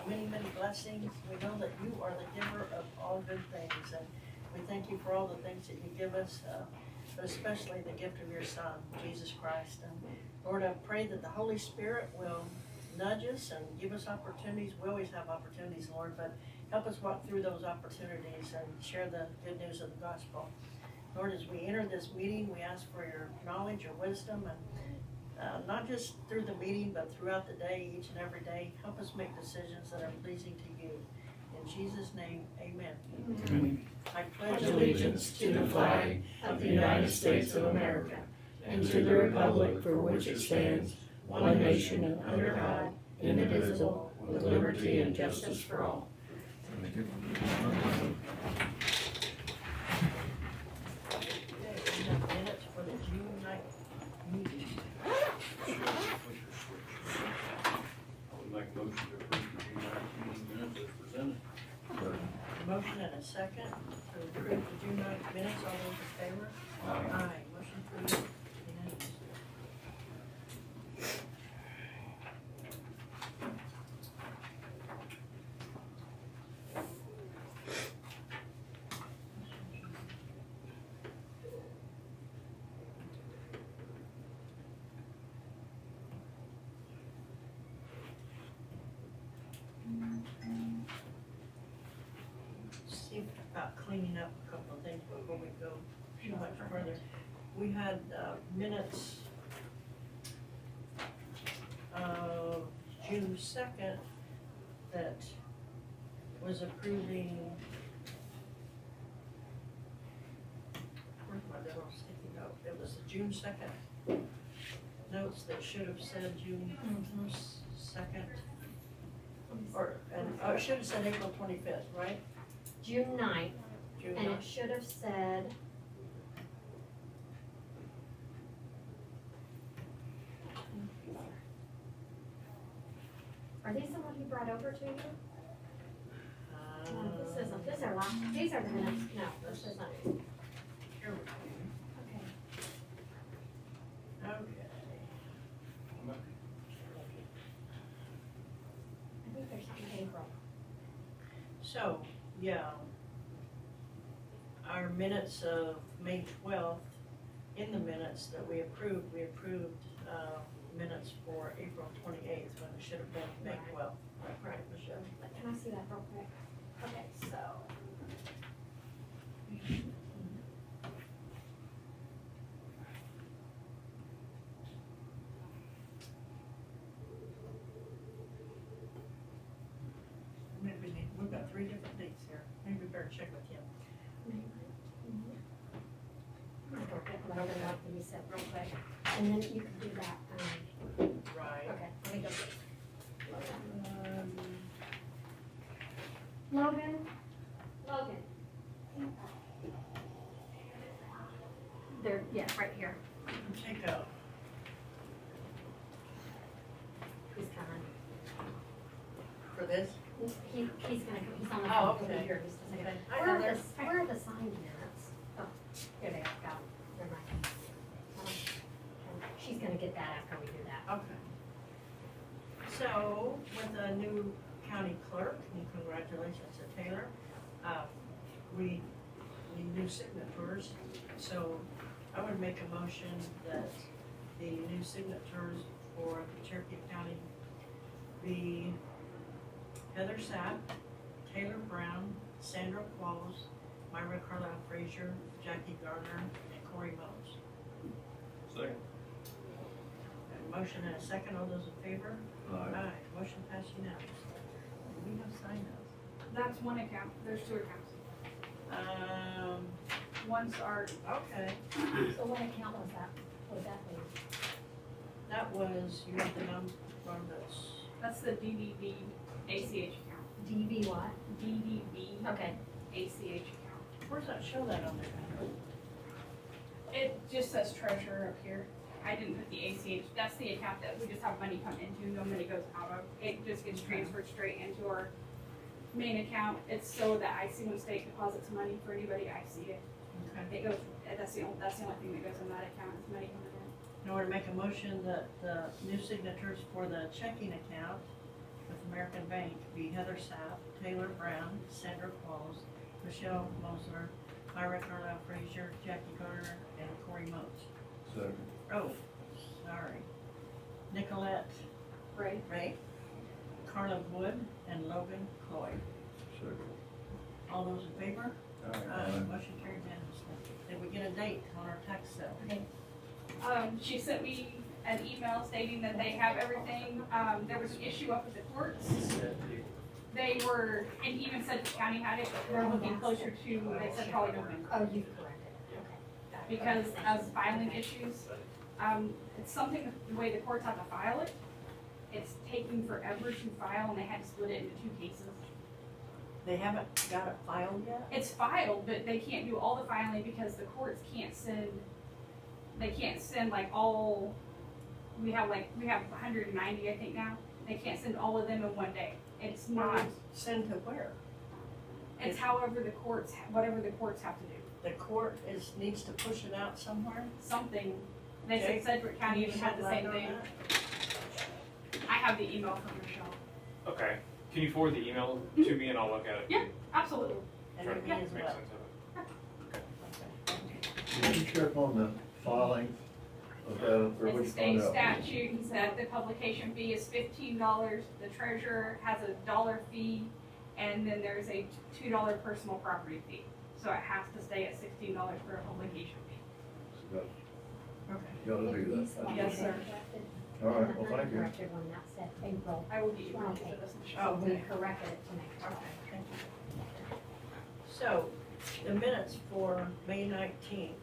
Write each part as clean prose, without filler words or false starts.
many, many blessings. We know that you are the giver of all good things, and we thank you for all the things that you give us, but especially the gift of your Son, Jesus Christ. And Lord, I pray that the Holy Spirit will nudge us and give us opportunities. We always have opportunities, Lord, but help us walk through those opportunities and share the good news of the gospel. Lord, as we enter this meeting, we ask for your knowledge, your wisdom, and not just through the meeting, but throughout the day, each and every day. Help us make decisions that are pleasing to you. In Jesus' name, amen. Amen. I pledge Allegiance to the flag of the United States of America and to the republic for which it stands, one nation under God, indivisible, with liberty and justice for all. Okay, we have minutes for the June 9th meeting. I would make a motion to approve the June 19th minutes as presented. Motion and a second to approve the June 9th minutes. All those in favor? Aye. Motion approved. Unanimous. See about cleaning up a couple of things before we go too much further. We had minutes of June 2nd that was approving, where's my little sticky note? It was the June 2nd notes that should have said June 2nd. Or, and it should have said April 25th, right? June 9th, June and 9th. it should have said. Are these the ones you brought over to you? No, this isn't, these are the minutes, no, this isn't. Here we go. Okay. Okay. I think there's something in April. So, yeah. Our minutes of May 12th, in the minutes that we approved minutes for April 28th when it should have been May 12th. Right, Michelle? But can I see that real quick? Okay, so. Maybe we've got 3 different dates here. Maybe we better check with him. I'm gonna look it up and you said real quick, and then you can do that, Right. okay, let me go. Um, Logan. There, yeah, right here, Take out. he's coming. For this? He's gonna come, he's on the Oh, phone, he'll be okay. here in just a second. Okay. I know there's- Where are the signed minutes? Oh, here they are, got them, never mind. She's gonna get that after we do that. Okay. So, with a new county clerk, and congratulations to Taylor, we need new signatures. So, I would make a motion that the new signatures for the Cherokee County be Heather Sapp, Taylor Brown, Sandra Qualls, Myra Carlisle Frazier, Jackie Gardner, and Corey Mose. Second. A motion and a second, all those in favor? Aye. Motion passed unanimously. Do we have sign those? That's one account, there's 2 accounts. One's our, Okay, So what account was that? What would that be? that was, you have the number from this. that's the DDB ACH account. DB what? DDB Okay. ACH account. Where's that, show that on there? It just says treasurer up here. I didn't put the ACH, that's the account that we just have money come into, no money goes out of. It just gets transferred straight into our main account. It's so that I see when state deposits money for anybody, I see it. Okay. It goes, that's the only thing that goes in that account, is money coming in. In order to make a motion that the new signatures for the checking account with American Bank be Heather Sapp, Taylor Brown, Sandra Qualls, Michelle Mosler, Myra Carlisle Frazier, Jackie Garner, and Corey Moats. Second. Oh, sorry. Nicolette Ray, Carla Wood, and Logan Cloyd. Second. All those in favor? Aye. Motion carried unanimously. Did we get a date on our tax sale? She sent me an email stating that they have everything. There was an issue up at the courts. They were, and even said the county had it, but they're looking closer to, they said probably November. Oh, you've corrected it, okay. Because of filing issues. It's something, the way the courts have to file it, it's taking forever to file, and they had to split it into 2 cases. They haven't got it filed yet? It's filed, but they can't do all the filing because the courts can't send, they can't send like all, we have 190, I think now. They can't send all of them in one day. It's not, Send to where? it's however the courts, whatever the courts have to do. The court needs to push it out somewhere? Something, they Jake, said Sedgwick County even had the Can you same shed light thing. on that? I have the email from Michelle. Okay, can you forward the email to me and I'll look at it? Yeah, absolutely. And Try it to means make what? sense of it. Can you check on the filing of that, or It's we a can state find out? statute that the publication fee is $15. The treasurer has a $1 fee, and then there's a $2 personal property fee. So it has to stay at $16 for a publication fee. Got- Okay. Gotta do These that. ones Yes, sir. are corrected. All right, And well, the thank you. uncorrected one, that said April, I will get you a copy Okay. of this. Oh, so we okay. corrected it to make sure. Okay, thank you. So, the minutes for May 19th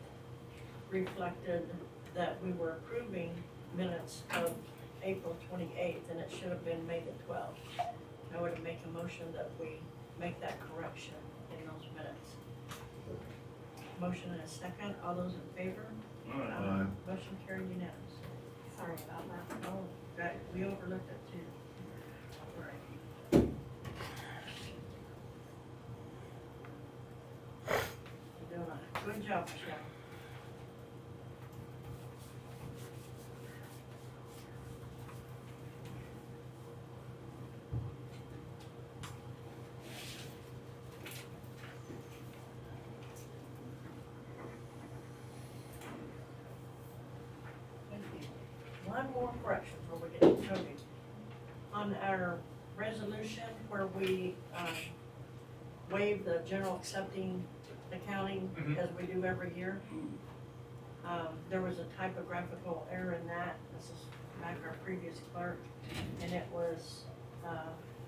reflected that we were approving minutes of April 28th, and it should have been May the 12th. I would make a motion that we make that correction in those minutes. Motion and a second, all those in favor? Aye. Motion carried unanimously. Sorry about that. Oh, that, we overlooked it too. All right. You're doing a good job, Michelle. Thank you. One more correction before we get to Cody. On our resolution where we waive the general accepting accounting Mhm. as we do every year, there was a typographical error in that. This is back our previous clerk, and it was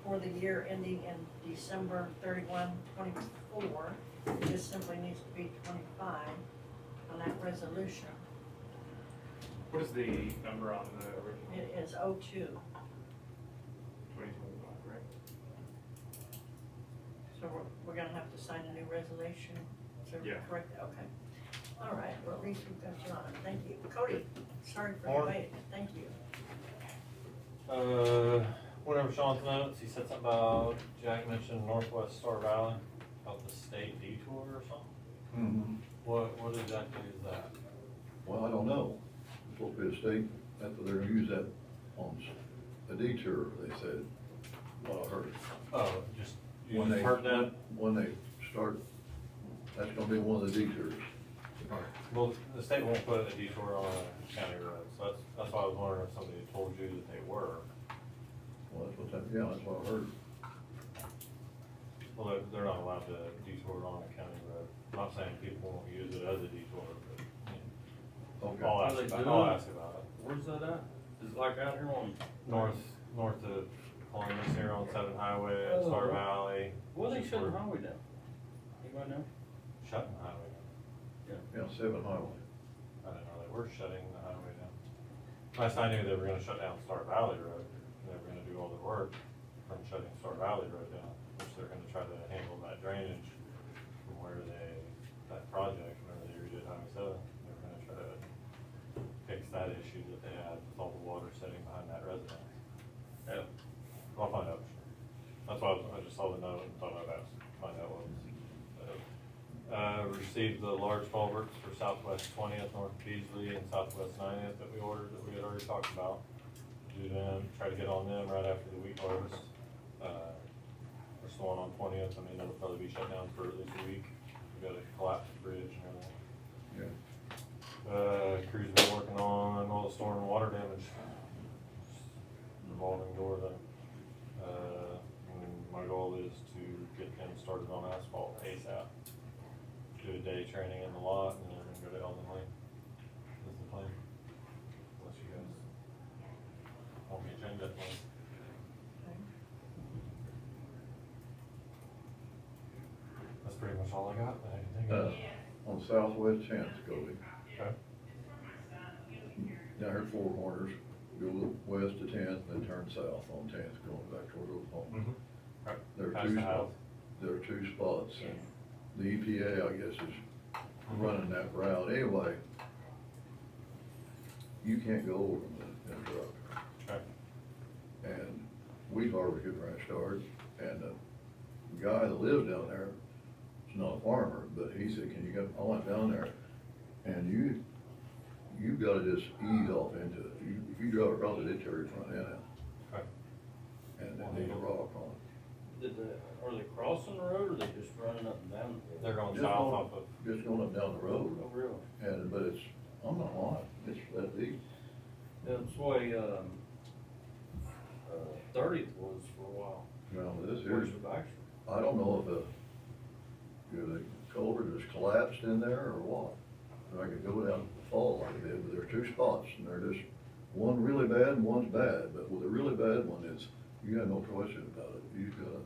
for the year ending in December 31, 24. It just simply needs to be 25 on that resolution. What is the number on the original? It is 02. 2025, right? So we're gonna have to sign a new resolution to Yeah. correct it, okay. All right, well, at least we've got you on it, thank you. Cody, sorry for the Morning. wait, thank you. Went over Sean's notes, he said something about, Jack mentioned Northwest Star Valley, about the state detour or something. Mhm. What exactly is that? Well, I don't know. It's supposed to be a state, that's what they're gonna use that on a detour, they said. Well, I heard. Oh, just, you When just they- heard that? When they start, that's gonna be one of the detours. Well, the state won't put a detour on a county road, so that's why I was wondering if somebody told you that they were. Well, that's what, yeah, that's what I heard. Well, they're not allowed to detour on a county road. I'm not saying people won't use it as a detour, but, Okay. I'll How ask they about, do I'll it? ask about it. Where's that at? Is it like out here on? North of Columbus here on 7 Highway, and Star Valley. Well, they Just shut the where- highway down. Anybody know? Shutting the highway down. Yeah, 7 Highway. I didn't know they were shutting the highway down. Last I knew, they were gonna shut down Star Valley Road, and they were gonna do all the work from shutting Star Valley Road down, which they're gonna try to handle that drainage from where that project, whenever they redid Highway 7, they were gonna try to fix that issue that they had with all the water sitting behind that residence. Yeah. I'll find out. That's why I just saw the note and thought I'd ask, find out what was. Received the large culverts for Southwest 20th, North Beasley, and Southwest 90th that we ordered, that we had already talked about. Do them, try to get on them right after the wheat harvest. the one on 20th, I mean, it'll probably be shut down for at least a week. We got a collapsed bridge and everything. Crew's been working on all the storm and water damage. Revolving door there. And my goal is to get them started on asphalt ASAP. Do a day training in the lot and then we're gonna go to Eldon Lane. That's the plan. Unless you guys want me to change that plan. That's pretty much all I got that I can think of. On Southwest 10th, Cody. Okay. Down here at Four Corners, go west to 10th, then turn south on 10th, going back toward Oklahoma. Right. There are Past two the spots. house. There are two spots, and the EPA, I guess, is running that route. Anyway, you can't go over them in a truck. Okay. And wheat harvesting ranch started, and the guy that lives down there, is not a farmer, but he said, can you go, I went down there, and you've gotta just ease off into it. If you drive across it, it tear your front end out, Okay. and they need a rock on it. Are they crossing the road or are they just running up and down the road? They're going Just south going- off of, Just going up down the road, Oh, really? and, but it's, I'm not on it, it's that deep. That's the way, 30th was for a while. Now, this Where's is, the back? I don't know if the culvert has collapsed in there or what. Or I could go down the fall like I did, but there's two spots, and they're just, one really bad and one's bad, but with the really bad one is, you got no question about it. You gotta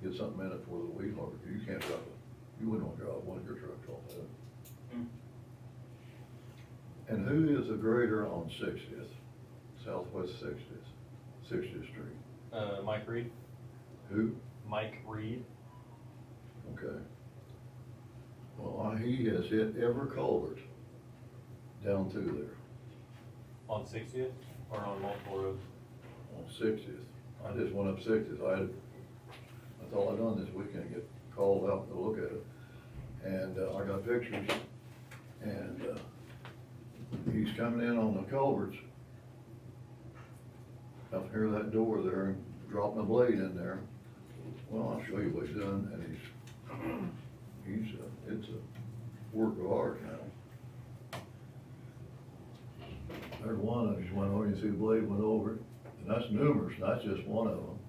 get something in it for the weed harvester. You can't drive it, you wouldn't want to drive one of your trucks off that. And who is the grader on 60th, Southwest 60th Street? Mike Reed. Who? Mike Reed. Okay. Well, he has hit every culvert down through there On 60th or on multiple roads? on 60th. I just went up 60th. That's all I done this weekend, get called out to look at it. And, I got pictures, and, he's coming in on the culverts. Up here, that door there, and dropping a blade in there. Well, I'll show you what he's done, and it's a work of art now. There's one, I just went over, you see the blade went over it, and that's numerous, that's just one of them.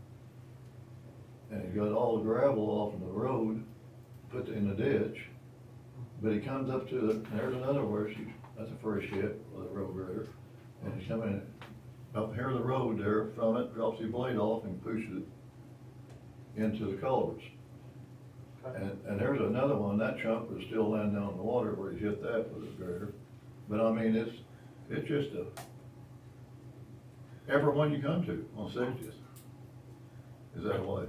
And he got all the gravel off in the road, put in the ditch, but he comes up to there's another where that's a fresh hit with a road grader. And he's coming up here the road there from it, drops the blade off and pushes it into the culverts. And there's another one, that chunk was still laying down in the water where he hit that with his grader. But I mean, it's just every one you come to on 60th is that way.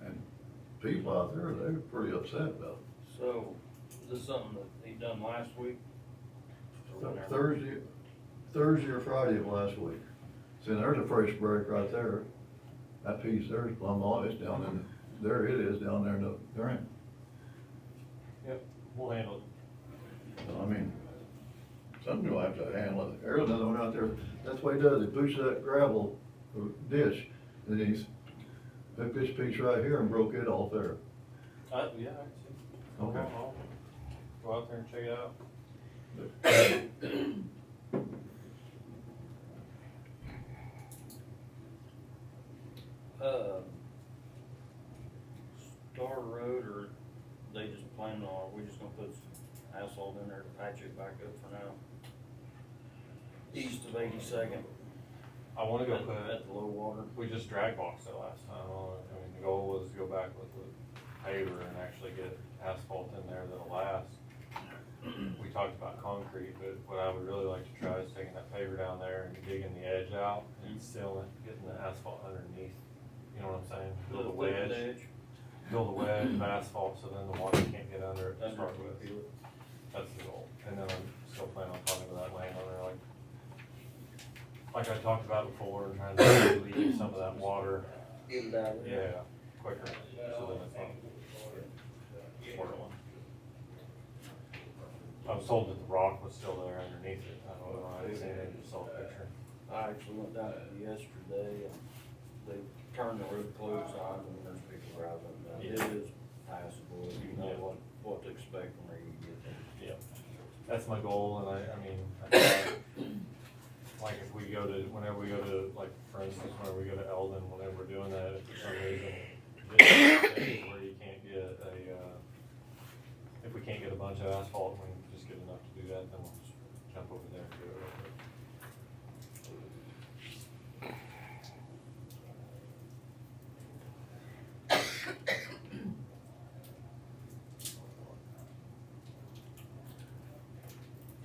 And people out there, they're pretty upset about it. So, is this something that he done last week? Or whenever? Thursday or Friday of last week. See, there's a fresh break right there. That piece there's plumb on, it's down in, there it is, down there in the drain. Yep, we'll handle it. I mean, something will have to handle it. There's another one out there, that's what he does, he pushes that gravel ditch, and he's took this piece right here and broke it off there. Yeah, I can see. Okay. I'll go out there and check it out. Star Road, or they just planning on, are we just gonna put some asphalt in there to patch it back up for now? East of 82nd. I wanna go At put, the low water. we just drag boxed it last time. I mean, the goal was to go back with the paver and actually get asphalt in there that'll last. We talked about concrete, but what I would really like to try is taking that paver down there and digging the edge out and sealing, getting the asphalt underneath. You know what I'm saying? Build a wedge, build a wedge of asphalt so then the water can't get under it to start with. That's the goal. And then I'm still planning on talking to that landowner, like I talked about before, and trying to relieve some of that water, Get it out of there. yeah, quicker, so then it's not swirling. I was told that the rock was still there underneath it. I don't know, I didn't see it, I just saw a picture. I actually went down there yesterday and they turn the road closed on when there's people driving, but it is passable if you know what to expect from where you get there. Yeah, that's my goal, and I mean, I thought, like if we go to, whenever we go to, like, for instance, whenever we go to Eldon, whenever we're doing that, if for some reason, where you can't get if we can't get a bunch of asphalt, and we can just get enough to do that, then we'll just jump over there and do it real quick.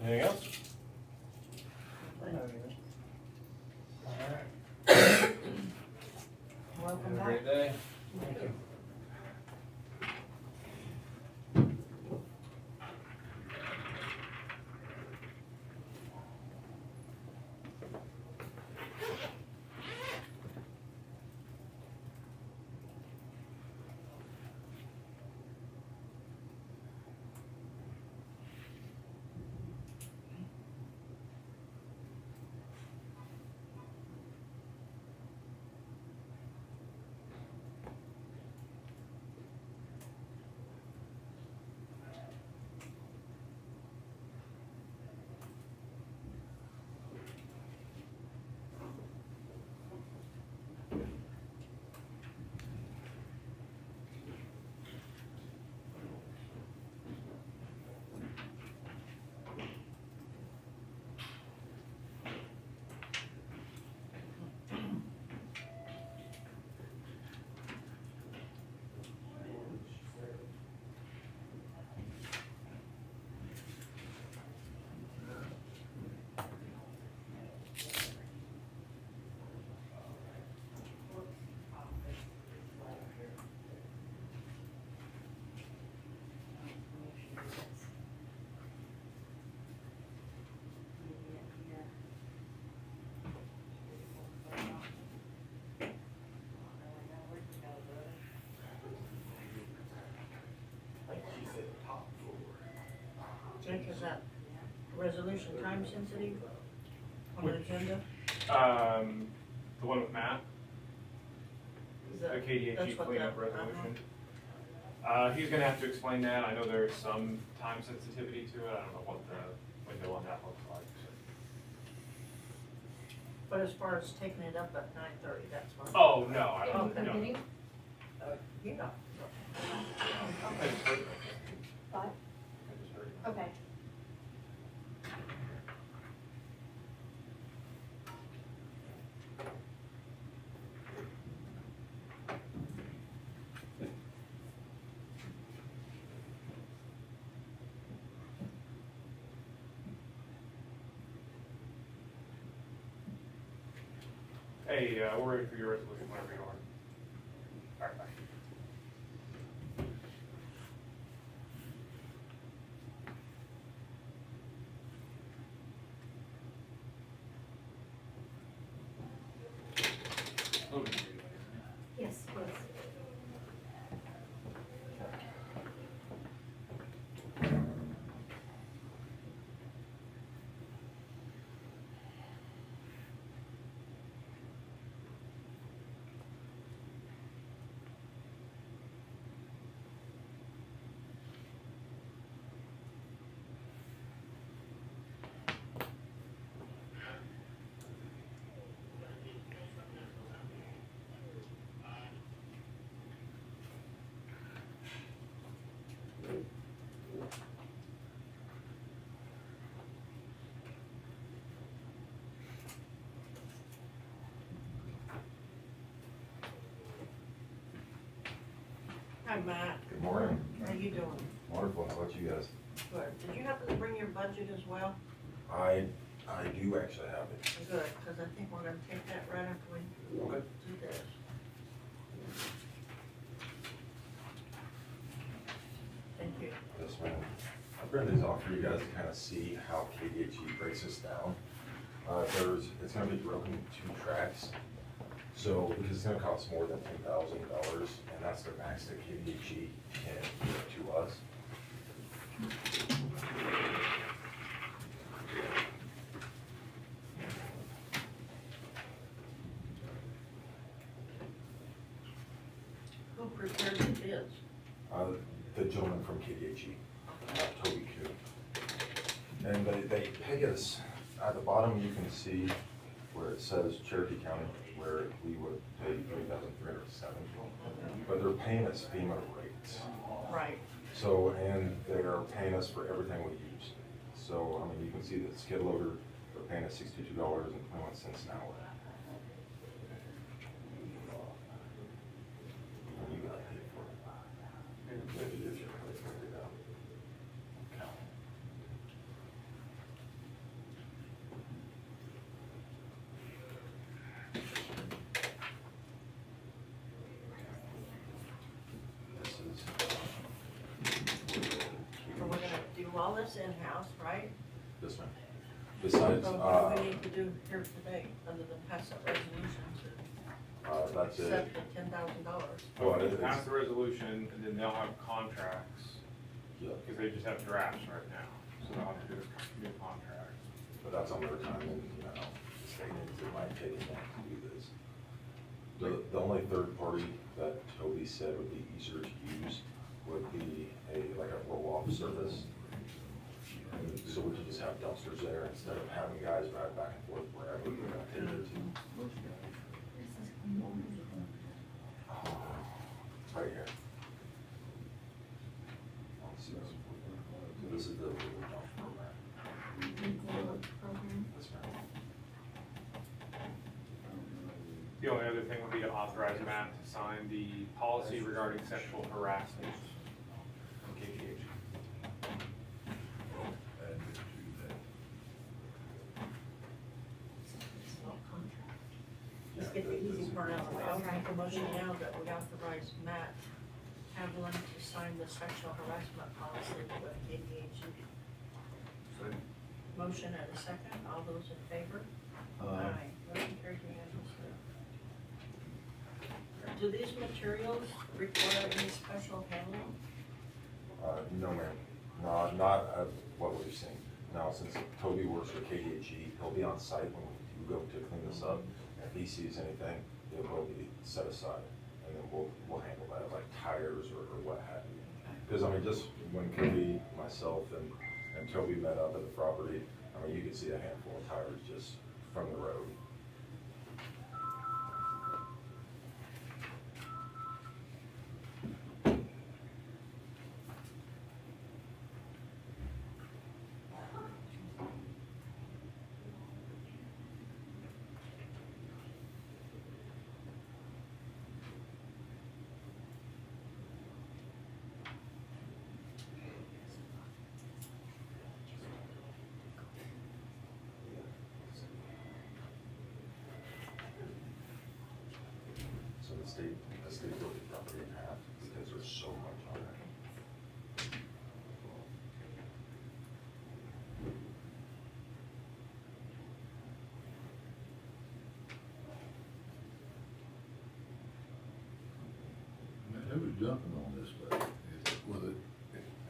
Anything else? Welcome Have a back. great day. Thank you. Jake, is that resolution time sensitive on the agenda? The one with Matt, Is the that- KDHE that's what cleanup that- resolution. He's gonna have to explain that. I know there's some time sensitivity to it. I don't know what the window on that looks like. But as far as taking it up at 9:30, that's fine. Oh, no, I don't, Okay. no. Meeting? Yeah. I just heard- What? I just heard. Okay. Hey, we're ready for your resolution whenever you are. All right, bye. Yes, please. Hi, Matt. Good morning. How you doing? Wonderful. How about you guys? Good. Did you happen to bring your budget as well? I do actually have it. Good, because I think we're gonna take that right after we Okay. do this. Thank you. Yes, ma'am. I printed these off for you guys to kind of see how KDHE breaks this down. It's gonna be broken into 2 tracks. So, because it's gonna cost more than $10,000, and that's the max that KDHE can give to us. Who prepared the bids? The gentleman from KDHE, Toby Kuhn. And they pay us, at the bottom you can see where it says Cherokee County, where we would pay $3,307, but they're paying us FEMA rates. Right. So, and they're paying us for everything we use. So, I mean, you can see the skid loader, they're paying us $62.21 an hour. And you gotta pay for it. Maybe if you really figure it out. Okay. This is. So we're gonna do all this in-house, right? This one. Besides, So what do we need to do here today, other than pass that resolution that's to it. set the $10,000? Well, Well, it is. pass the resolution, and then they'll have contracts, Yeah, because they just have drafts right now, so they'll have to do a new contract. but that's on their time, and, you know, the state needs, it might take a minute to do this. The only third party that Toby said would be easier to use would be like a roll-off service. And so we could just have dumpsters there instead of having guys drive back and forth wherever we're gonna take it to. Right here. Let's see. So this is the dump program. That's right. The only other thing would be to authorize Matt to sign the policy regarding sexual harassment from KTH. Let's get the easy part out of the way. I'll make a motion now that we authorize Matt Hamlin to sign the sexual harassment policy with KDHE. Motion and a second, all those in favor? Motion carried unanimously. Do these materials require any special handling? No, ma'am, no, not what we've seen. Now, since Toby works for KDHE, he'll be on site when you go to clean this up. If he sees anything, it will be set aside, and then we'll handle that, like tires or what have you. Because, I mean, just when Cody, myself, and Toby met up at the property, I mean, you could see a handful of tires just from the road. So the state built the property in half because there's so much on it. Who was jumping on this stuff? Was it,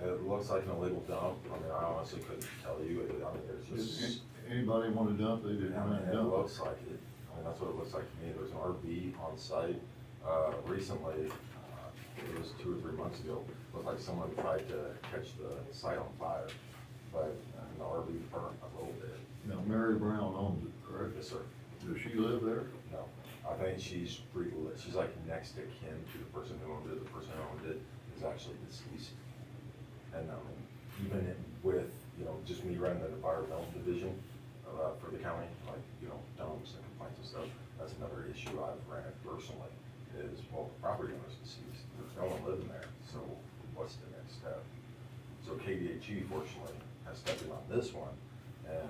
It looks like an illegal dump. I mean, I honestly couldn't tell you. I mean, there's just. anybody want to dump, they didn't I want mean, to it dump. looks like it. I mean, that's what it looks like to me. There's an RV on site. Recently, it was 2 or 3 months ago, looked like someone tried to catch the site on fire, but the RV burned a little bit. Now, Mary Brown owns it, correct? Yes, sir. Does she live there? No, I think she's like next to kin to the person who owned it. The person who owned it is actually deceased. And even with, you know, just me running the environmental division for the county, like, you know, dumps and complaints and stuff, that's another issue I've ran personally, is, well, the property owner's deceased. There's no one living there, so what's the next step? So KDHE fortunately has stepped in on this one, and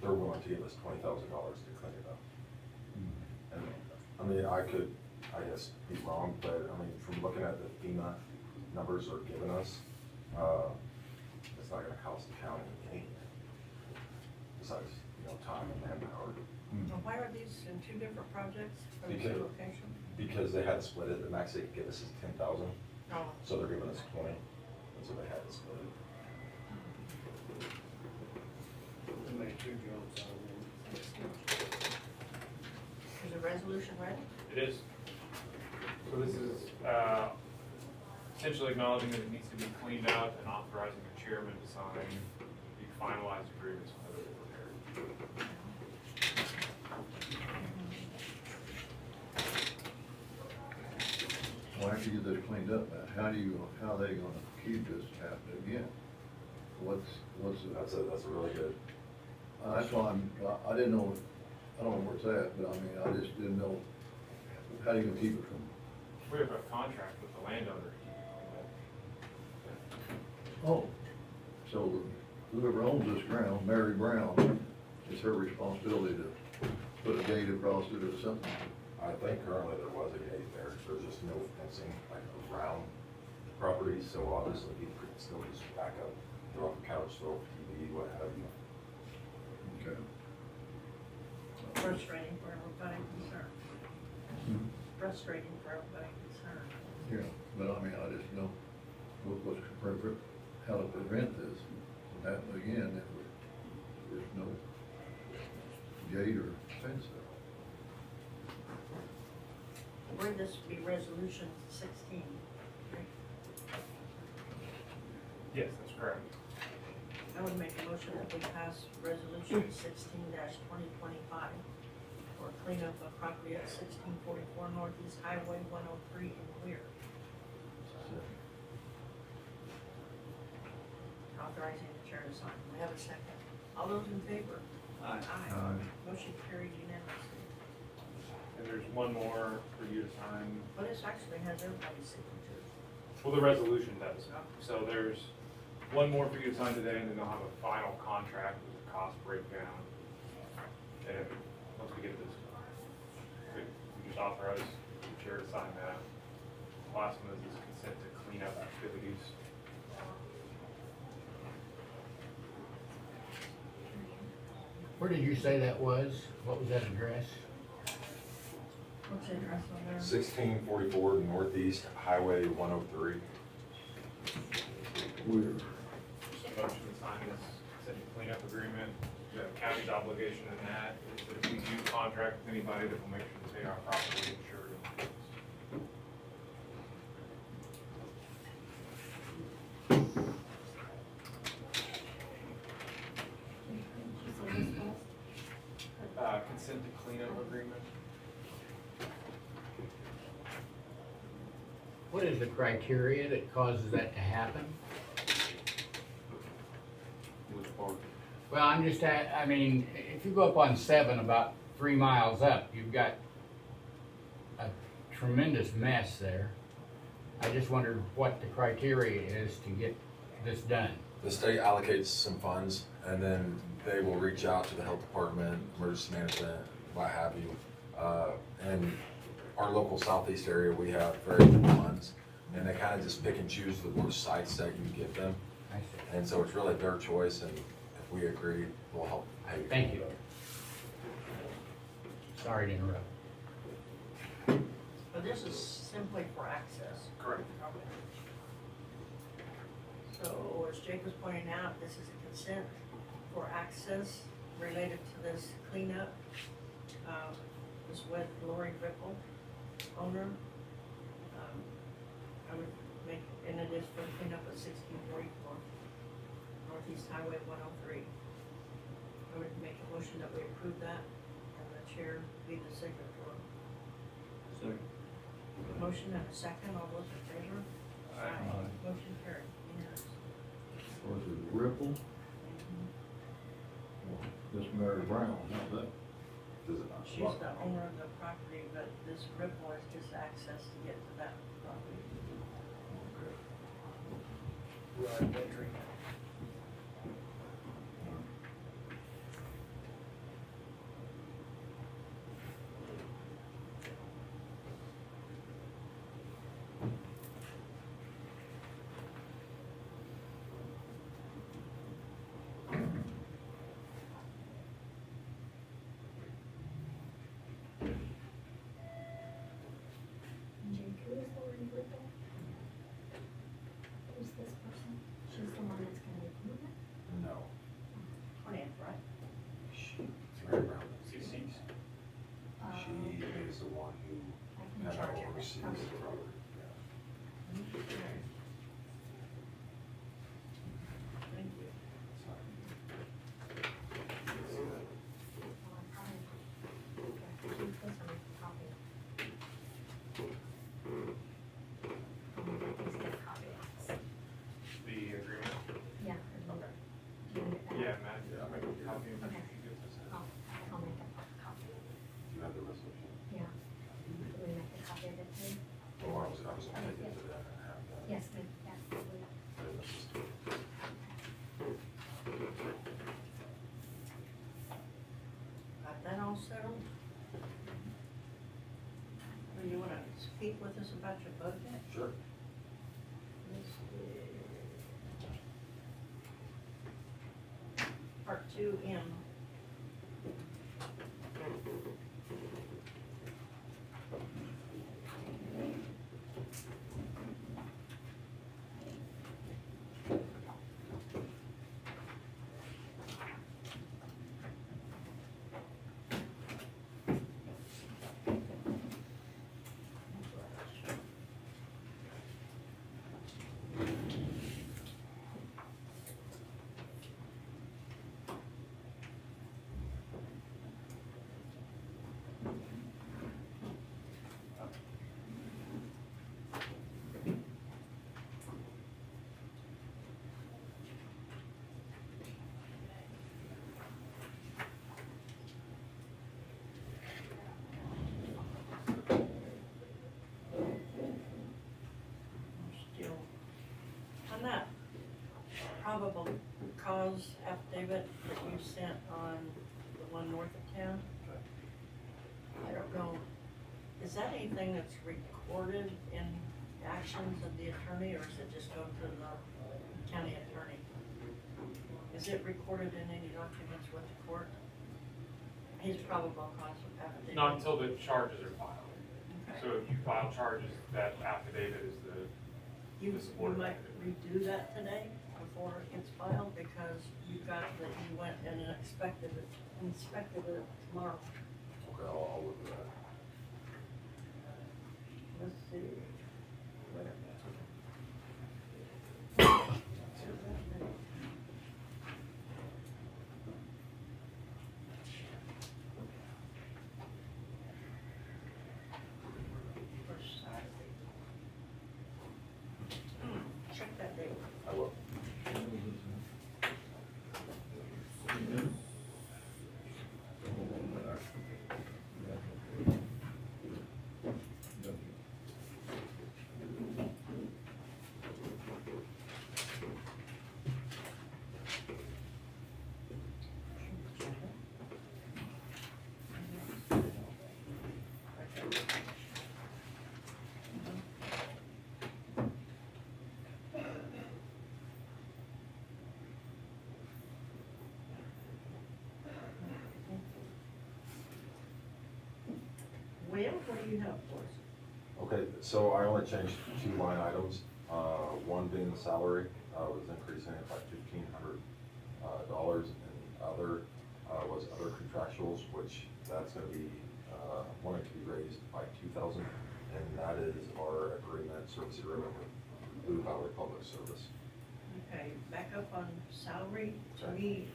they're willing to give us $20,000 to clean it up. And, I mean, I could, I guess, be wrong, but, I mean, from looking at the FEMA numbers they're giving us, it's not gonna cost the county anything, besides, you know, time and manpower. Now, why are these in two different projects for the Because- same location? Because they had to split it, the max they could give us is 10,000, Oh, so they're giving us 20, and so they had to split it. We made 2 jumps out of them. is the resolution ready? It is. So this is, essentially acknowledging that it needs to be cleaned out and authorizing the chairman to sign the finalized agreements whenever they're prepared. Well, after you get this cleaned up, man, how are they gonna keep this happening again? What's the? That's a really good, That's why I didn't know, I don't know where it's at, but I mean, I just didn't know, how are you gonna keep it from? We have a contract with the landowner. Oh, so whoever owns this ground, Mary Brown, it's her responsibility to put a gate across it or something? I think currently there was a gate there, there's just no fencing like around the property, so obviously people could still just back up, throw up a couch, throw up a TV, what have you. Okay. Frustrating for everybody concerned. Hmm. Frustrating for everybody concerned. Yeah, but I mean, I just know what's appropriate, how to prevent this from happening again if there's no gate or fence there. Would this be resolution 16? Yes, that's correct. I would make a motion that we pass resolution 16-2025 for cleanup of property at 1644 Northeast Highway 103 in Weir. Authorizing the chair to sign. We have a second. All those in favor? Aye. Motion carried unanimously. And there's one more for you to sign. But this actually has everybody's signature. Well, the resolution does. So there's one more for you to sign today, and then they'll have a final contract with a cost breakdown. And once we get this, we just authorize the chair to sign that. Last one is this consent to clean up activities. Where did you say that was? What was that address? What's the address on there? 1644 Northeast Highway 103. Weird. Motion to sign this consent to cleanup agreement. The county's obligation in that is that if we do contract with anybody, that we'll make sure that they are properly insured. Consent to cleanup agreement. What is the criteria that causes that to happen? Which part? Well, I'm just, I mean, if you go up on 7 about 3 miles up, you've got a tremendous mess there. I just wondered what the criteria is to get this done. The state allocates some funds, and then they will reach out to the health department, emergency management, what have you. And our local southeast area, we have very good funds, and they kind of just pick and choose the worst sites that you give them. I see. And so it's really their choice, and if we agree, we'll help pay. Thank you. Sorry to interrupt. But this is simply for access. Correct. So as Jake was pointing out, this is a consent for access related to this cleanup. This with Lori Ripple, owner. I would make, and it is for cleanup at 1644 Northeast Highway 103. I would make a motion that we approve that and the chair be the signatory. Second. Motion and a second, all those in favor? Aye. Motion carried, unanimous. Was it Ripple? This Mary Brown, not that. Does it not? She's the owner of the property, but this Ripple is just access to get to that property. Okay. Right, entry. Jake, who is Lori Whipple? Who's this person? She's speak with us about your budget? Sure. Let's see. Part 2M. Still, on that probable cause affidavit that you sent on the one north of town, I don't know, is that anything that's recorded in actions of the attorney, or does it just go to the county attorney? Is it recorded in any documents with the court? His probable cause affidavit? Not until the charges are filed. Okay. So if you file charges, that affidavit is the You support might affidavit. redo that today before it gets filed, because you got that you went and inspected it tomorrow. Okay, I'll look at that. Let's see. Where? First Saturday. Check that date. I will. Will, what do you have for us? Okay, so I only changed 2 line items. One being the salary, was increasing it by $1,500, and other, was other contractuals, which that's gonna be, wanting to be raised by 2,000, and that is our service agreement with Blue Valley Public Service. Okay, back up on salary, to me,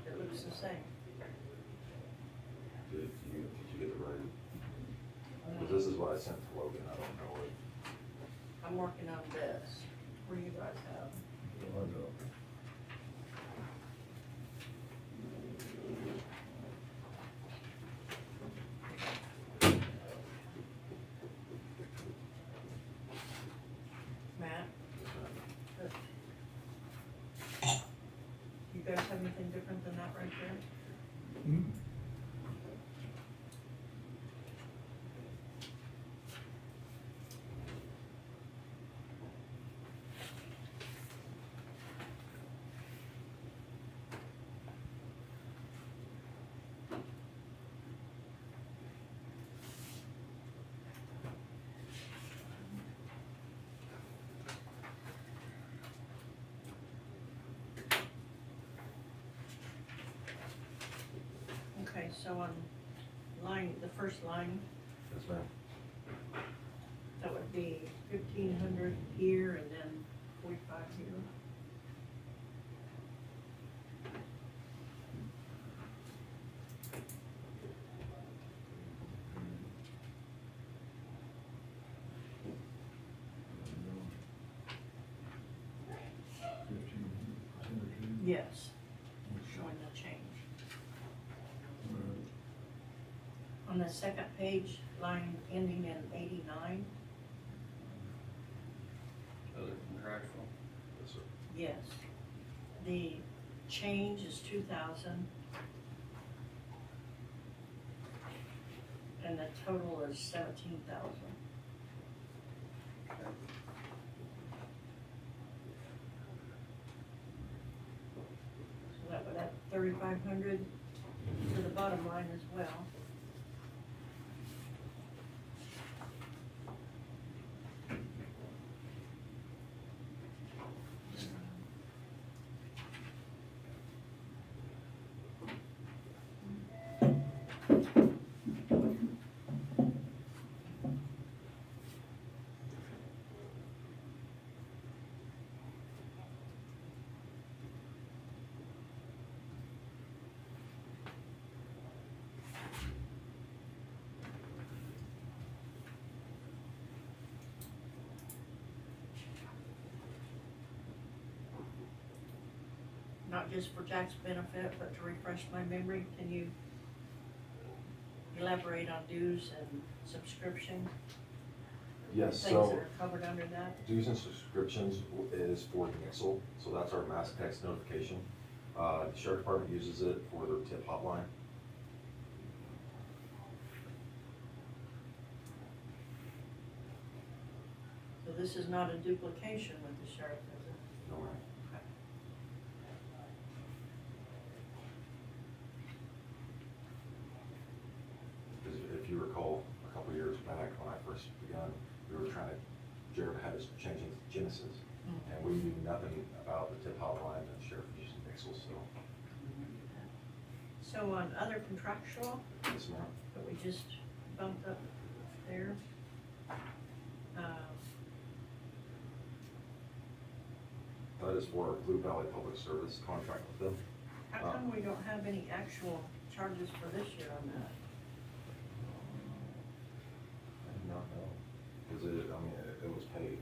it looks the same. Did you get it right? Because this is what I sent to Logan, I don't know it. I'm working on this. What do you guys have? Matt? You guys have anything different than that right there? Okay, so on line, the first line, Yes, ma'am. that would be 1,500 here and then 45 here. Yes, showing the change. On the second page, line ending in 89, Other contractual. Yes, sir. yes. The change is 2,000. And the total is 17,000. 3,500 to the bottom line as well. Not just for Jack's benefit, but to refresh my memory, can you elaborate on dues and subscriptions? Yes, Things so that are covered under that? dues and subscriptions is for Nixle, so that's our mass text notification. The sheriff department uses it for their tip hotline. So this is not a duplication with the sheriff, is it? No, ma'am. Because if you recall, a couple years back when I first began, we were trying to, Jared had us changing to Genesis, and we knew nothing about the tip hotline and sheriff using Nixle, so, So on other contractual, yes, ma'am. that we just bumped up there, That is for our Blue Valley Public Service contract with them. how come we don't have any actual charges for this year on that? I do not know, because it was paid.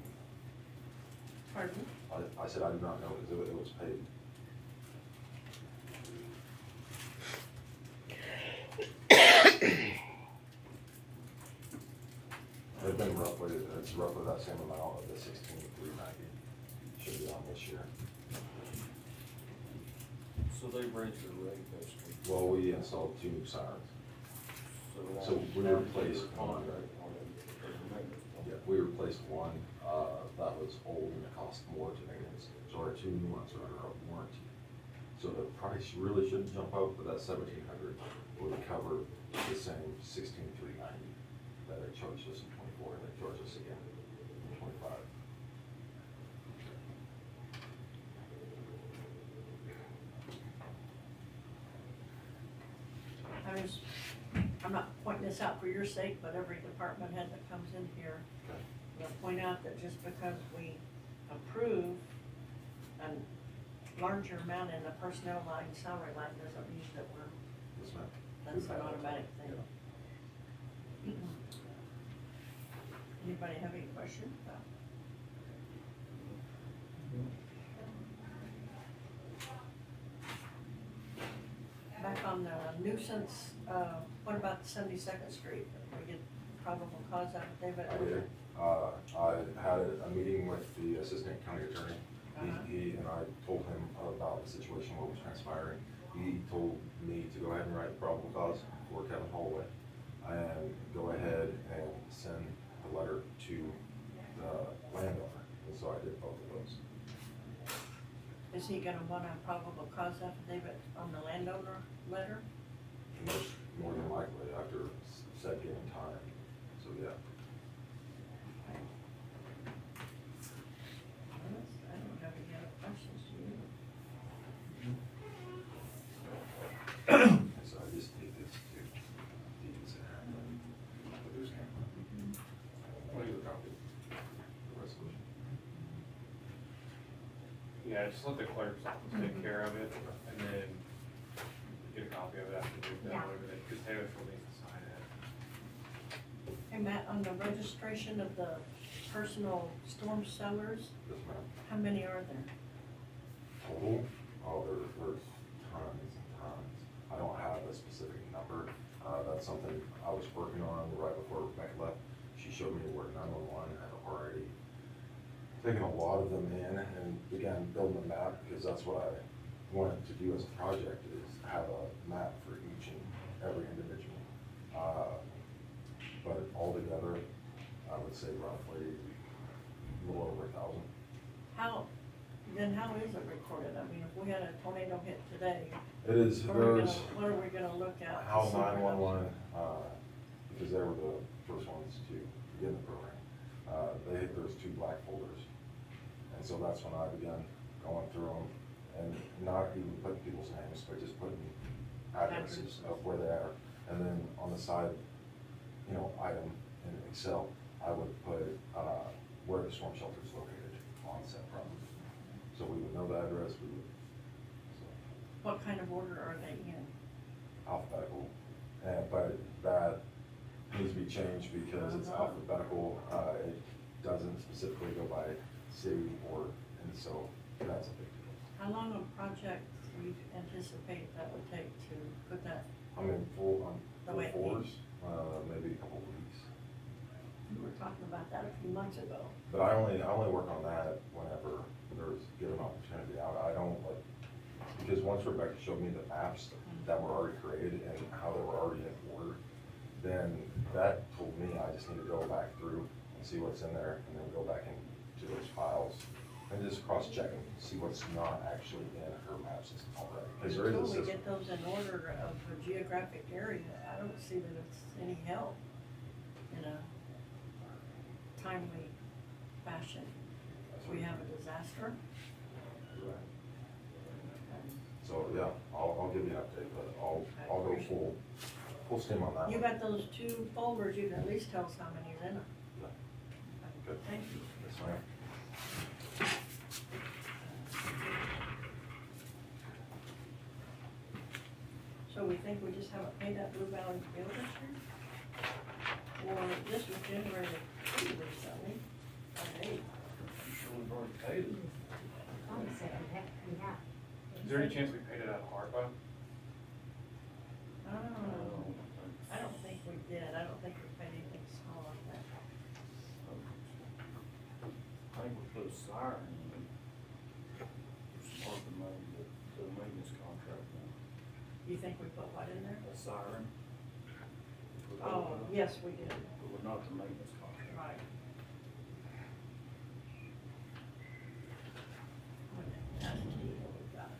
Pardon? I said I do not know, because it was paid. It's roughly that same amount of the 16,390 should be on this year. So they raised their rate basically. Well, we installed 2 new sirens. So we replaced one. Yeah, we replaced one, that was old and it cost more to maintenance, so our 2 new ones are under warranty. So the price really shouldn't jump up, but that 1,700 would cover the same 16,390 that they charged us in '24, and they charge us again in '25. I'm not pointing this out for your sake, but every department head that comes in here Okay. will point out that just because we approve a larger amount in the personnel line, salary line, doesn't mean that Yes, ma'am. that's an automatic thing. Anybody have any questions? Back on the nuisance, what about 72nd Street? We get probable cause affidavit? I did. I had a meeting with the assistant county attorney. He and I told him about the situation, what was transpiring. He told me to go ahead and write the probable cause for Kevin Holloway and go ahead and send the letter to the landowner. And so I did both of those. Is he gonna want a probable cause affidavit on the landowner letter? More than likely after said given time. So, yeah. I don't have any other questions, do you? So I just need this to deeds and produce What do you copy? the resolution. Yeah, just let the clerk's office take care of it, and then get a copy of it after we've done Yeah. everything, because Taylor still needs to sign it. Hey Matt, on the registration of the personal storm cellars, Yes, ma'am. how many are there? Total, there's tons and tons. I don't have a specific number. That's something I was working on right before Rebecca left. She showed me where 911 had already taken a lot of them in and began building a map, because that's what I wanted to do as a project, is have a map for each and every individual. But altogether, I would say roughly a little over 1,000. How, Then how is it recorded? I mean, if we had a tornado hit today, It is, there's what are we gonna look at? to how see where those- 911, because they were the first ones to begin the program, there's 2 black folders. And so that's when I began going through them and not even putting people's names, but just putting addresses of where they are. And then on the side, you know, item in Excel, I would put, where the storm shelter is located on said property. So we would know the address, we would, so, What kind of order are they in? alphabetical. But that needs to be changed because it's alphabetical, it doesn't specifically go by city and so that's a big deal. How long a project do you anticipate that would take to put that? I mean, full The way it force, maybe a couple of weeks. We were talking about that a few months ago. But I only work on that whenever there's given opportunity. I don't like, because once Rebecca showed me the maps that were already created and how they were already in order, then that told me I just need to go back through and see what's in there and then go back into those files and just cross-check and see what's not actually in her map system already. Because there is a Until we system. get those in order of a geographic area, I don't see that it's any help in a timely fashion. If we have a disaster, Right. So, yeah, I'll give you an update, but I'll go full steam on that you one. got those 2 folders, you can at least tell us how many's in them. Good. Thank you. Yes, ma'am. So we think we just haven't paid that Blue Valley bill this year? Or this was generated pretty recently, by date. I'm sure we've already paid it. Tom said we have. Is there any chance we paid it out of ARPA? I don't think we did, I don't think we paid anything small like that. I think we put a siren in it. It's part of the maintenance contract now. You think we put what in there? A siren. Oh, yes, we did, But not the maintenance contract. right. That's the deal we got.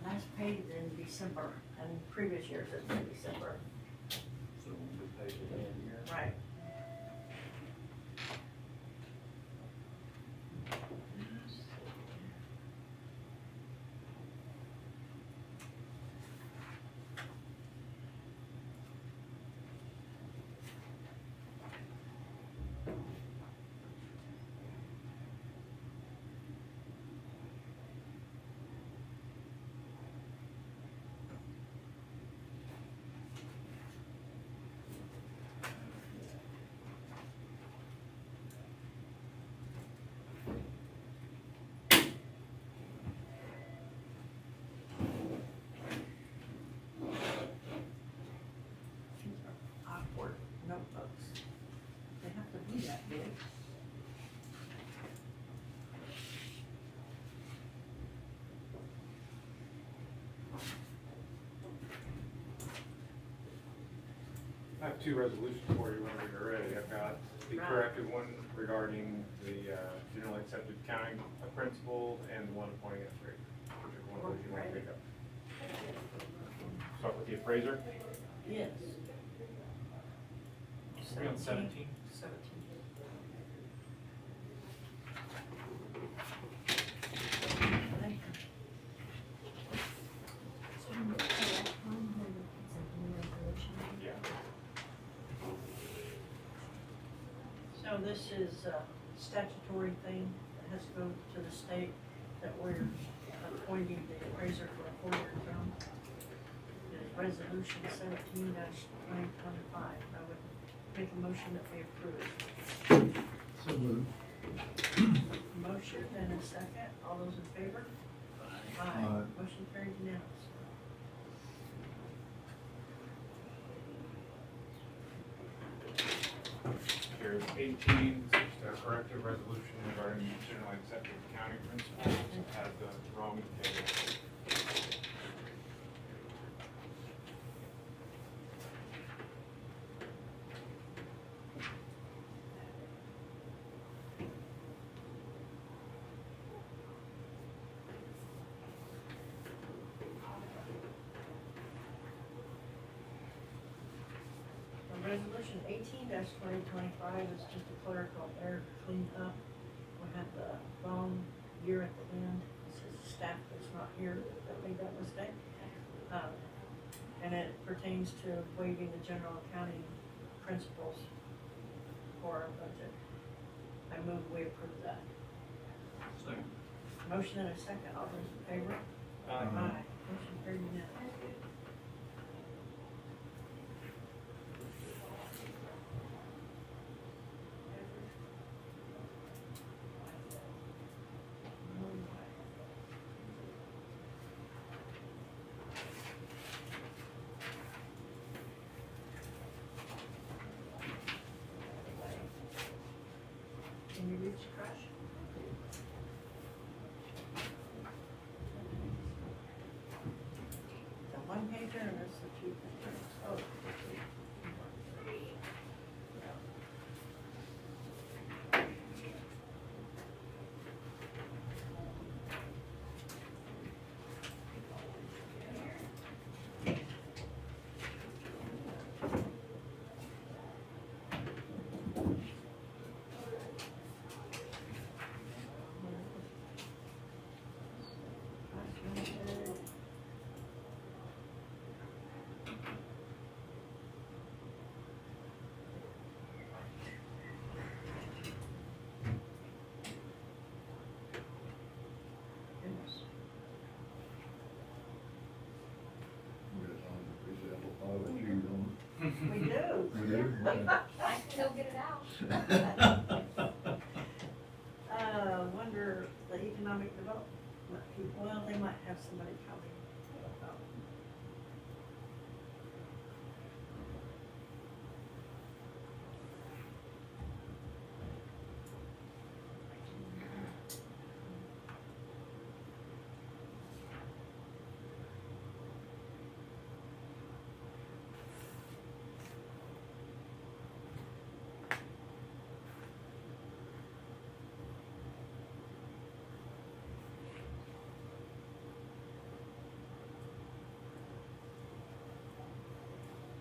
Last paid in December, and previous years it's been December. So we paid it in here. Right. I have two resolutions for you whenever you're ready. I've got the Right. corrected one regarding the generally accepted accounting principle and the one appointing a appraiser. Whichever one of those you want to pick up. Start with the appraiser. Yes. Are we on 17? 17. Thank you. So, on that one, when it's a new resolution, Yeah. So this is a statutory thing that has to go to the state that we're appointing the appraiser for a 4-year term. It is resolution 17-2025. I would make a motion that we approve. So moved. Motion and a second. All those in favor? Aye. Motion carried unanimously. Here's 18, just a corrective resolution regarding generally accepted accounting principles. It had the wrong table. Resolution 18-2025 is just a clerical error cleanup. We had the wrong year at the end. It says staff that's not here that made that mistake. And it pertains to waiving the general accounting principles for our budget. I move we approve that. Second. Motion and a second. All those in favor? Aye. Motion carried unanimously. Can you reach Crush? The one pager and this the two pager. Oh. Goodness. We do. We do? I can still get it out. Wonder, the economic development people, well, they might have somebody coming.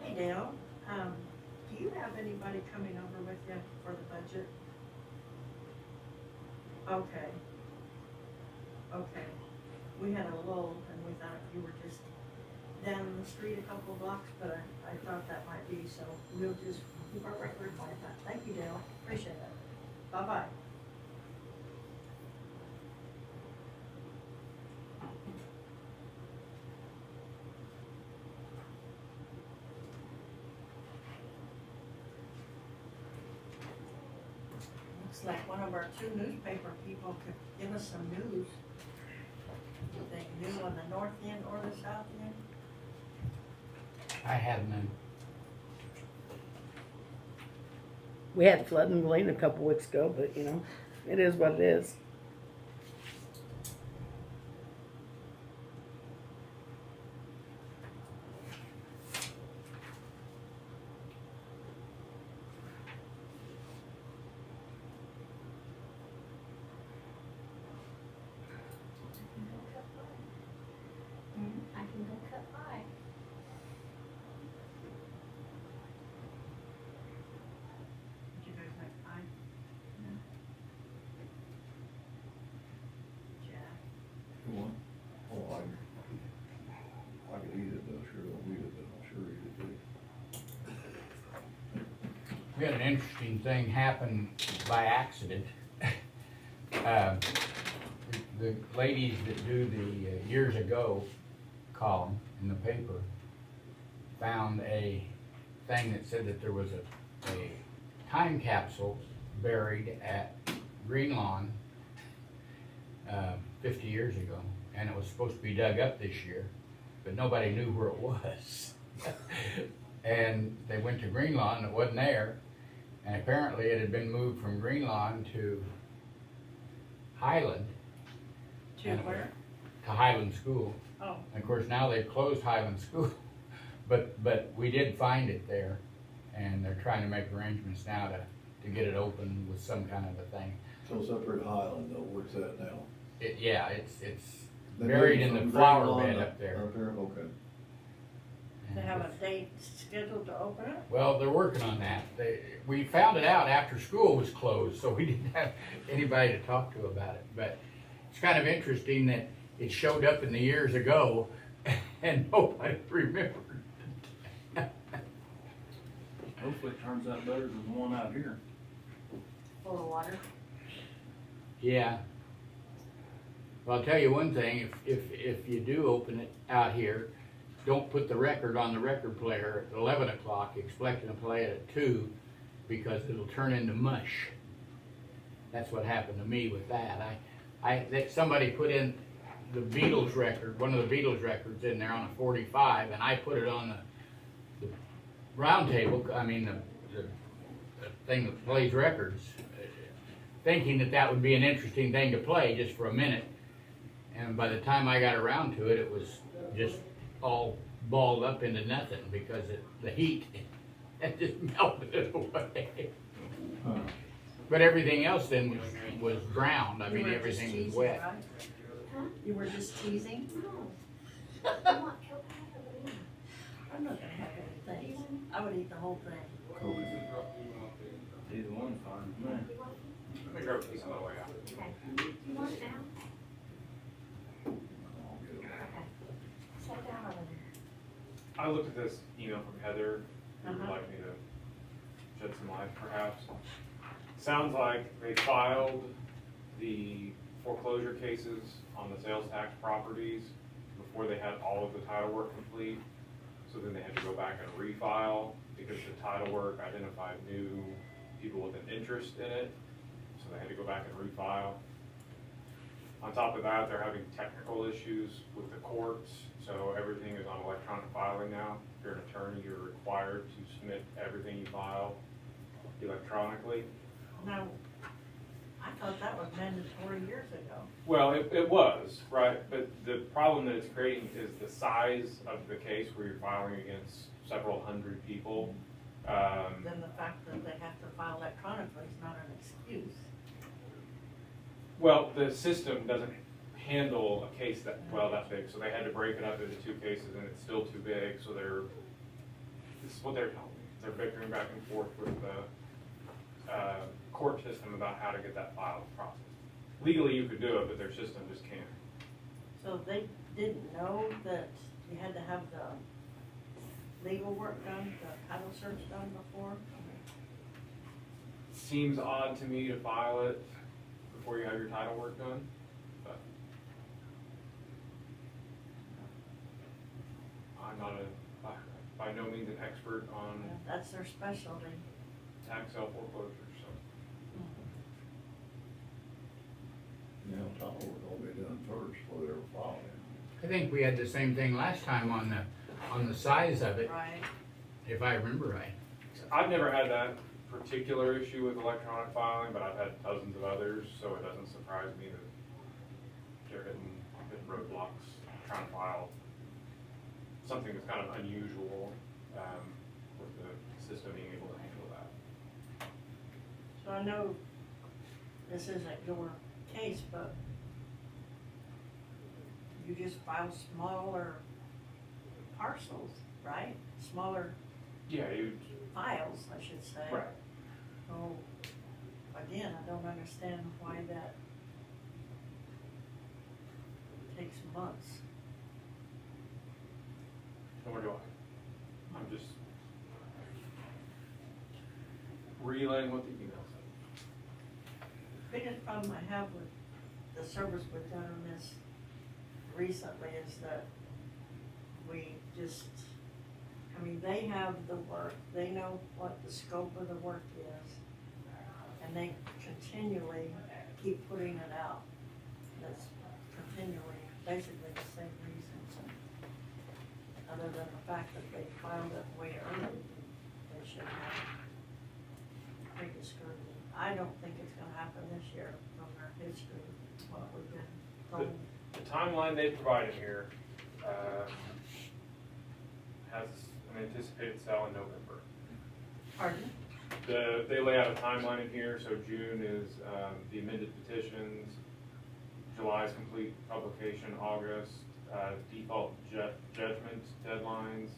Hey Dale, do you have anybody coming over with you for the budget? Okay. Okay. We had a lull and we thought you were just down the street a couple of blocks, but I thought that might be, so we'll just keep our record like that. Thank you, Dale. Appreciate it. Bye-bye. Looks like one of our two newspaper people could give us some news. Anything new on the north end or the south end? I have none. We had flooding in Galena a couple weeks ago, but you know, it is what it is. We had an interesting thing happen by accident. Uh, The ladies that do the years ago column in the paper found a thing that said that there was a time capsule buried at Green Lawn 50 years ago, and it was supposed to be dug up this year, but nobody knew where it was. And they went to Green Lawn and it wasn't there, and apparently it had been moved from Green Lawn to Highland. To where? To Highland School. Oh, And of course, now they've closed Highland School, but we did find it there, and they're trying to make arrangements now to get it open with some kind of a thing. So it's up here at Highland though, where's that now? Yeah, it's They buried moved in the from flower Green Lawn bed up there. Up here, okay. they have a date scheduled to open it? Well, they're working on that. We found it out after school was closed, so we didn't have anybody to talk to about it. But it's kind of interesting that it showed up in the years ago and nobody remembered. Hopefully it turns out better than the one out here. Full of water? Yeah. Well, I'll tell you one thing, if you do open it out here, don't put the record on the record player at 11 o'clock, expecting to play it at 2, because it'll turn into mush. That's what happened to me with that. Somebody put in the Beatles record, one of the Beatles records in there on a 45, and I put it on the round table, I mean the thing that plays records, thinking that would be an interesting thing to play just for a minute. And by the time I got around to it, it was just all balled up into nothing because the heat had just melted it away. But everything else then was drowned. I You mean, were just everything was teasing, wet. right? You were just teasing? No. I want Coke. I'm not gonna have anything. I would eat the whole thing. Either one's fine with me. Let me grab a piece on the way out. Okay. You want it now? Okay. Set down over there. I looked at this email from Heather, who would like me to shed some light perhaps. Sounds like they filed the foreclosure cases on the sales tax properties before they had all of the title work complete. So then they had to go back and refile because the title work identified new people with an interest in it. So they had to go back and refile. On top of that, they're having technical issues with the courts. So everything is on electronic filing now. If you're an attorney, you're required to submit everything you file electronically. Now, I thought that was mandatory years ago. Well, it was, right, but the problem that it's creating is the size of the case where you're filing against several hundred people. Then the fact that they have to file electronically is not an excuse. Well, the system doesn't handle a case that big, so they had to break it up into 2 cases and it's still too big, so this is what they're telling me. They're bickering back and forth with the court system about how to get that file processed. Legally, you could do it, but their system just can't. So they didn't know that you had to have the legal work done, the title search done before? Seems odd to me to file it before you have your title work done, but I'm not by no means an expert on That's their specialty. tax sale foreclosure, so. Yeah, title work will be done first before they ever file it. I think we had the same thing last time on the size of it, Right. if I remember right. I've never had that particular issue with electronic filing, but I've had dozens of others, so it doesn't surprise me that they're hitting roadblocks trying to file something that's kind of unusual with the system being able to handle that. So I know this isn't your case, but you just file smaller parcels, right? Smaller Yeah, you, files, I should say. right. So, again, I don't understand why that takes months. Nor do I. I'm just, relaying what the email said. Biggest problem I have with the service we've done on this recently is that we just, I mean, they have the work, they know what the scope of the work is, and they continually keep putting it out. That's continually, basically the same reasons. Other than the fact that they filed it way early, they should have pre-discovered it. I don't think it's gonna happen this year from our history, what we've been told. The timeline they provided here, has an anticipated sale in November. Pardon? They lay out a timeline in here, so June is, the amended petitions, July's complete publication, August, default judgment deadlines,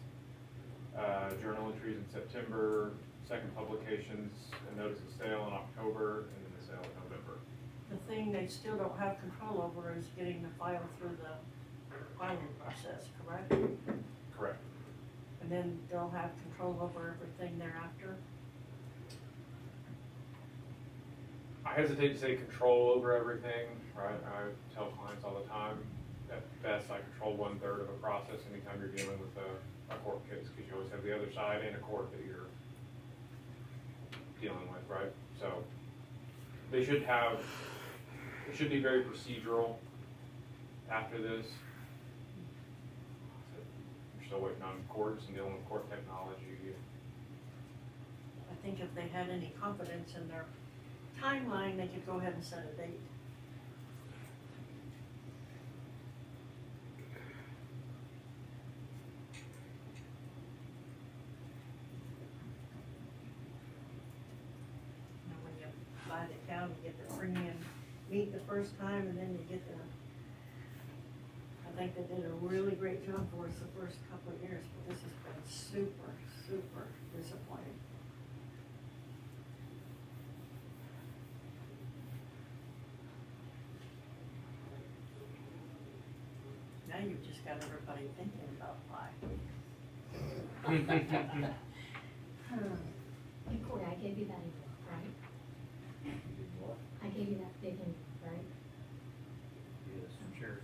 journal entries in September, second publications, and notice of sale in October, and then the sale in November. The thing they still don't have control over is getting the file through the filing process, correct? Correct. And then they'll have control over everything thereafter? I hesitate to say control over everything, right? I tell clients all the time, at best, I control 1/3 of a process anytime you're dealing with a court case, because you always have the other side and a court that you're dealing with, right? So, they should have, it should be very procedural after this. You're still waiting on courts and dealing with court technology. I think if they had any confidence in their timeline, they could go ahead and set a date. You know, when you buy the cow, you get the premium meat the first time, and then you get the, I think they did a really great job for us the first couple of years, but this has been super, super disappointing. Now you've just got everybody thinking about pie. Hey Corey, I gave you that envelope, right? I gave you that big envelope, right? Yes, sure,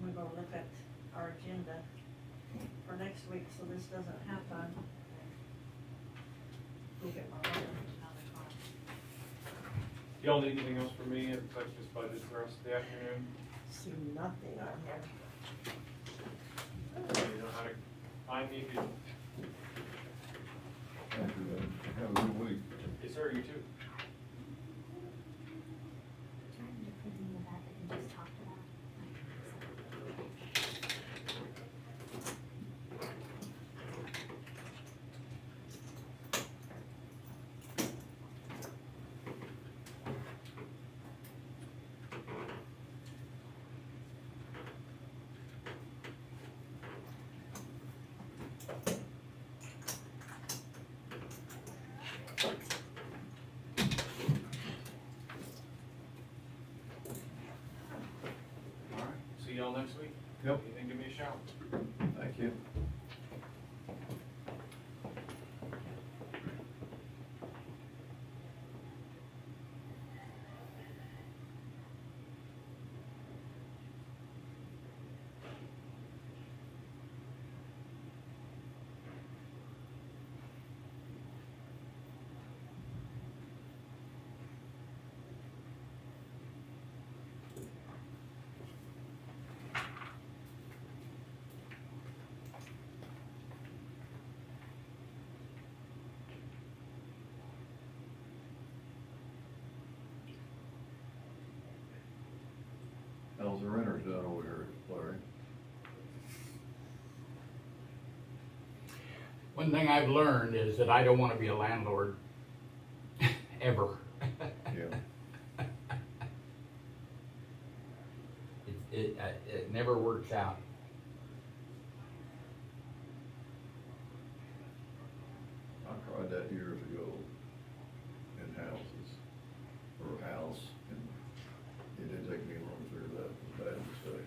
We're gonna look at our agenda for next week, so this doesn't happen. We'll get my water out of the car. Y'all need anything else from me, besides just budget the rest of the afternoon? See nothing on here. You know how to find me if you, Thank you, man. Have a good week. yes sir, you too. Do you want me to put in that you just talked about? Alright, see y'all next week. Yep. Anything, give me a shout. Thank you. How's the renters done over here, Larry? One thing I've learned is that I don't want to be a landlord, ever. Yeah. it never works out. I tried that years ago in houses, or a house, and it didn't take me long to figure that was a bad mistake.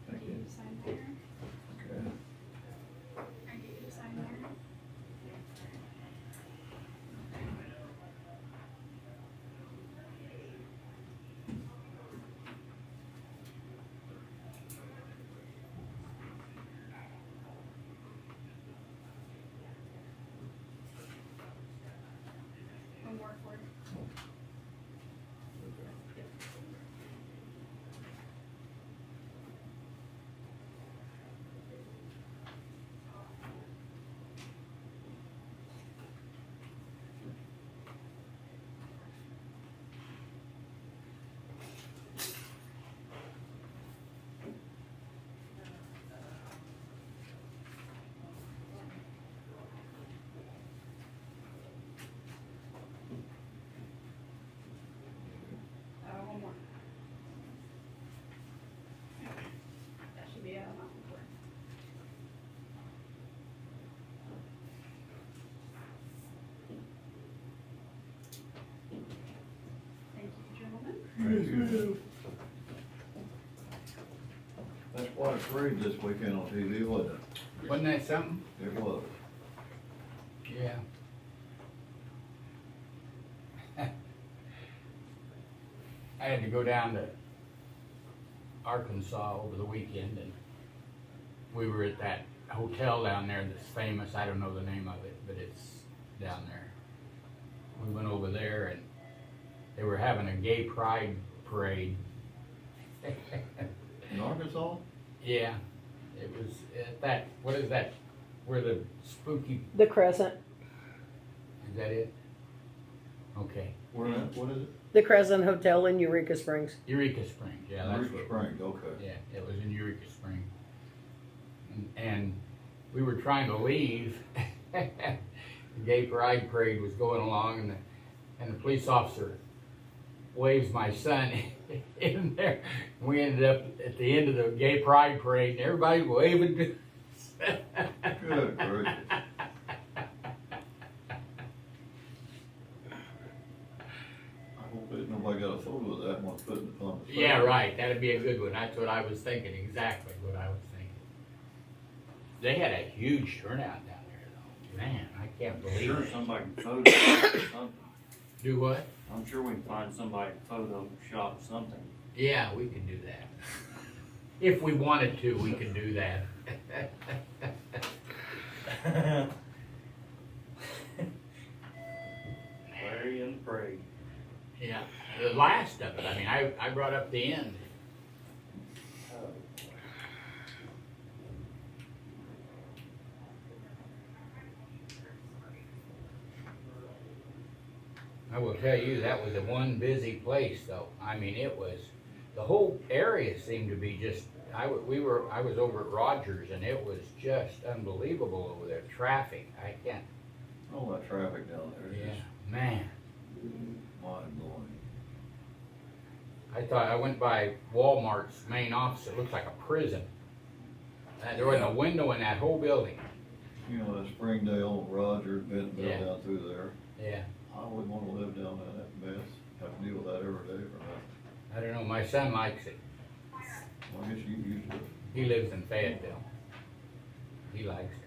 Thank you. Sign there. Okay. I get you to sign there. One more for it. One more. That should be a mountain for it. Thank you, gentlemen. Thank you. That's quite a parade this weekend on TV, wasn't it? Wasn't that something? It was. Yeah. I had to go down to Arkansas over the weekend, and we were at that hotel down there that's famous. I don't know the name of it, but it's down there. We went over there, and they were having a gay pride parade. In Arkansas? Yeah, it was at that, what is that, where the spooky, The Crescent. is that it? Okay, Where at, what is it? The Crescent Hotel in Eureka Springs. Eureka Springs, yeah, that's Eureka what. Springs, okay. Yeah, it was in Eureka Springs. And we were trying to leave. The gay pride parade was going along, and the police officer waves my son in there. We ended up at the end of the gay pride parade, and everybody waving to us. Good gracious. I hope that nobody got a photo of that and wants to put it on the. Yeah, right, that'd be a good one. That's what I was thinking, exactly what I was thinking. They had a huge turnout down there, though. Man, I can't believe Sure, it. somebody can Photoshop something. Do what? I'm sure we can find somebody to Photoshop something. Yeah, we can do that. If we wanted to, we can do that. Larry and Craig. Yeah, the last of it, I mean, I brought up the end. I will tell you, that was a one busy place, though. I mean, it was, the whole area seemed to be just, I was over at Rogers, and it was just unbelievable over there. Traffic, I can't, All that traffic down there is yeah, just man. mind blowing. I thought, I went by Walmart's main office, it looked like a prison. There wasn't a window in that whole building. You know, that Springdale, Rogers, Bentonville Yeah. down through there. Yeah, I wouldn't want to live down in that mess, have to deal with that every day for nothing. I don't know, my son likes it. Well, I guess you used to. He lives in Fayetteville. He likes it.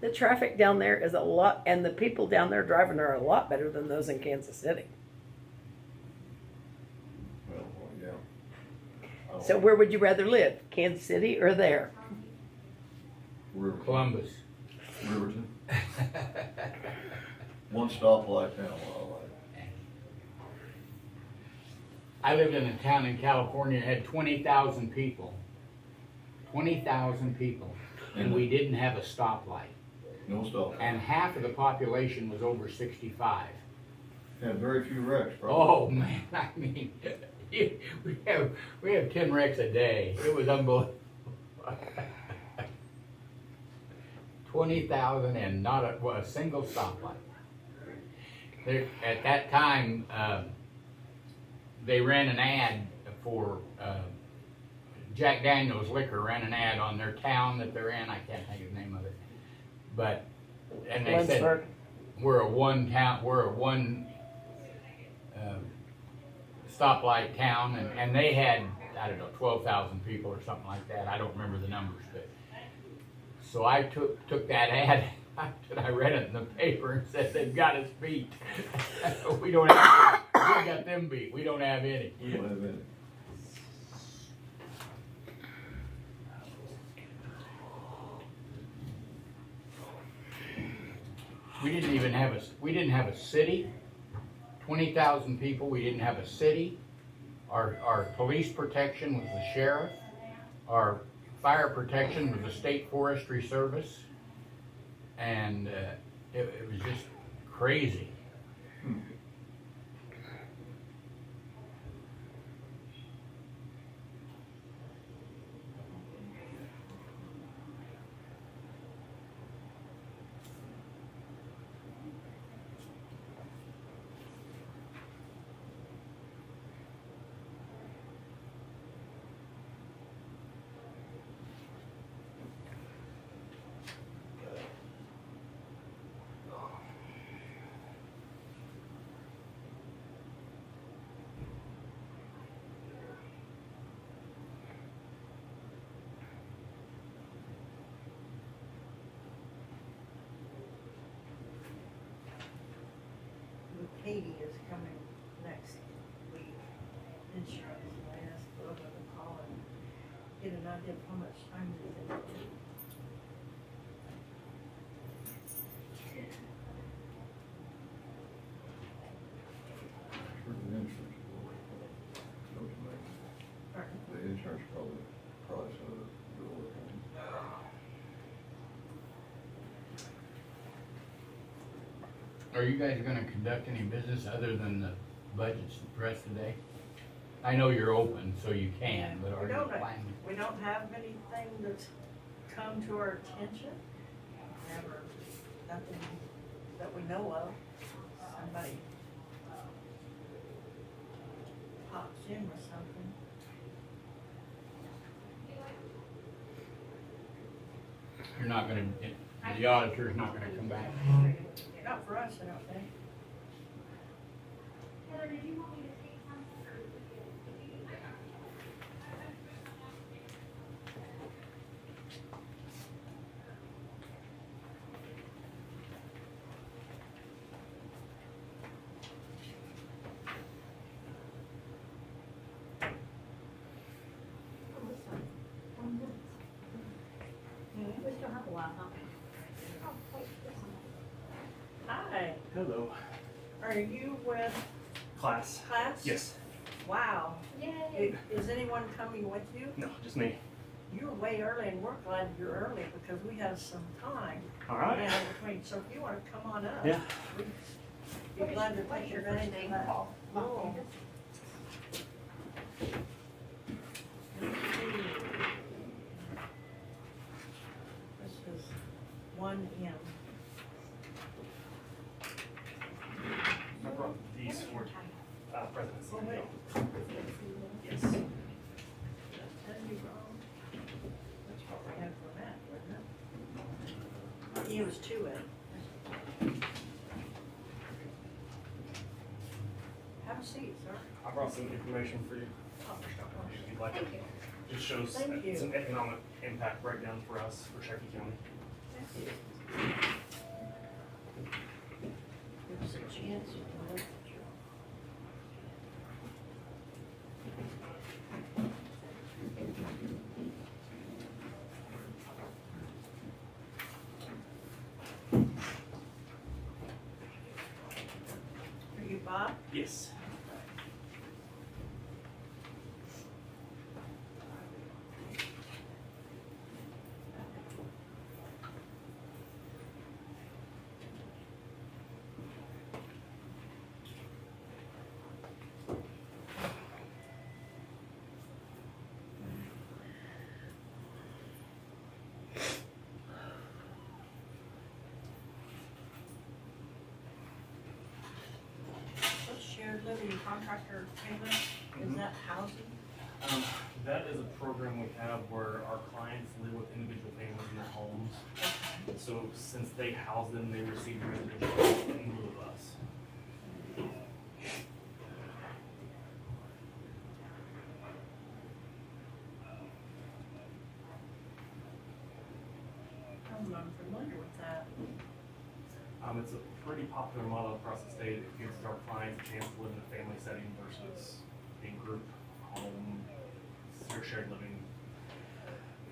The traffic down there is a lot, and the people down there driving are a lot better than those in Kansas City. Well, yeah. Oh, So where would you rather live, Kansas City or there? Riverton. Columbus. Riverton. One stoplight town, all right. I lived in a town in California that had 20,000 people. 20,000 people. And we didn't have a stoplight. No stoplight. And half of the population was over 65. Had very few wrecks, probably. Oh, man, I mean, we have 10 wrecks a day. It was unbelievable. 20,000 and not a single stoplight. There, at that time, they ran an ad for Jack Daniel's Liquor ran an ad on their town that they're in. I can't think of the name of it, but and they Lynchburg. said we're a one stoplight town, and they had, I don't know, 12,000 people or something like that. I don't remember the numbers, but so I took that ad and I read it in the paper and said they've got us beat. we got them beat. We don't have any. We don't have any. We didn't have a city. 20,000 people. We didn't have a city. Our police protection was the sheriff. Our fire protection was the state forestry service, and it was just crazy. Katie is coming next week, insurance, and I asked both of them to call and get an idea of how much time they think. For the insurance, don't you make Pardon? the insurance probably price of the oil company. Are you guys gonna conduct any business other than the budgets the rest of the day? I know you're open, so you can, but are We you don't, planning? we don't have anything that's come to our attention. Never, nothing that we know of. Somebody pops in with something. You're not gonna, the auditor's not gonna come back? Not for us, I don't think. We still have a while, huh? Hi, Hello. are you with Class? class? Yes. Wow. Yay. Is anyone coming with you? No, just me. You're way early and we're glad you're early because we have some time. All right. in between, so if you wanna come on up. Yeah. We'd be glad to take your advantage of that. Oh. This is 1M. I brought these for President Oh, wait. Yes. Did I tell you wrong? That's what we had for Matt, wasn't it? He was 2M. Have a seat, sir. I brought some information for you. If you'd like it. Thank you. Just shows Thank you. some economic impact breakdown for us for Cherokee County. Thank you. Give us a chance to look at your. Are you Bob? Yes. the contractor payment? Is that housing? That is a program we have where our clients live with individual families in their homes. So since they house them, they receive residential in lieu of us. I'm unfamiliar with that. It's a pretty popular model across the state. It gives our clients a chance to live in a family setting versus in group home, shared living,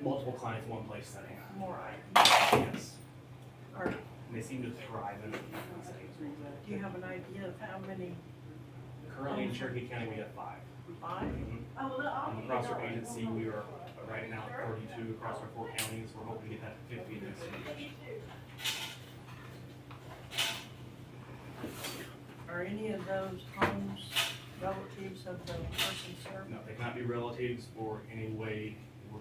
multiple clients, one place setting. More Yes, Or and they seem to thrive in family settings. do you have an idea of how many? Currently in Cherokee County, we have 5. 5? Across our agency, we are right now at 32 across our 4 counties. We're hoping to get that to 50 next year. Are any of those homes relatives of the person served? No, they cannot be relatives or any way, or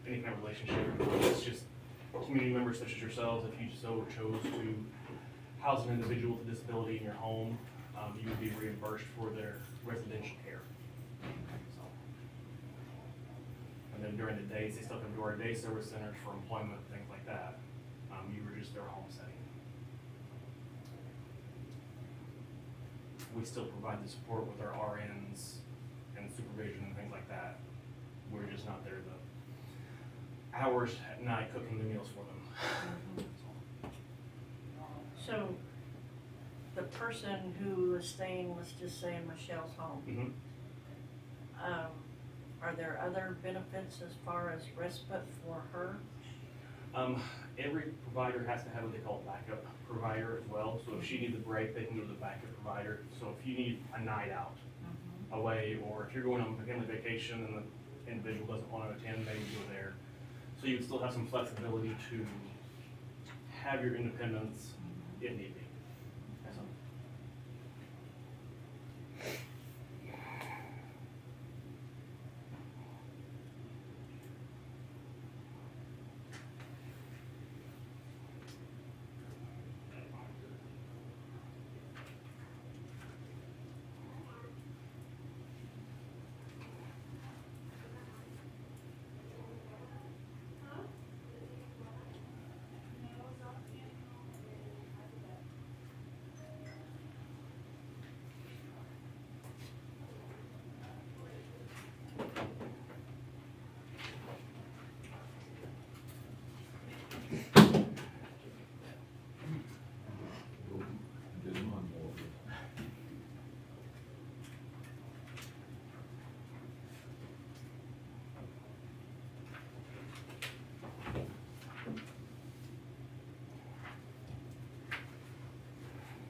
any kind of relationship. It's just community members such as yourselves. If you so chose to house an individual with a disability in your home, you would be reimbursed for their residential care. So, and then during the days, they still come to our day service centers for employment, things like that. You were just their home setting. We still provide the support with our RNs and supervision and things like that. We're just not there the hours at night cooking the meals for them. So, the person who is staying, let's just say in Michelle's home, Mhm. Are there other benefits as far as respite for her? Every provider has to have what they call a backup provider as well. So if she needs a break, they can go to the backup provider. So if you need a night out away, or if you're going on a family vacation and the individual doesn't want to attend, maybe go there. So you would still have some flexibility to have your independence if need be. So,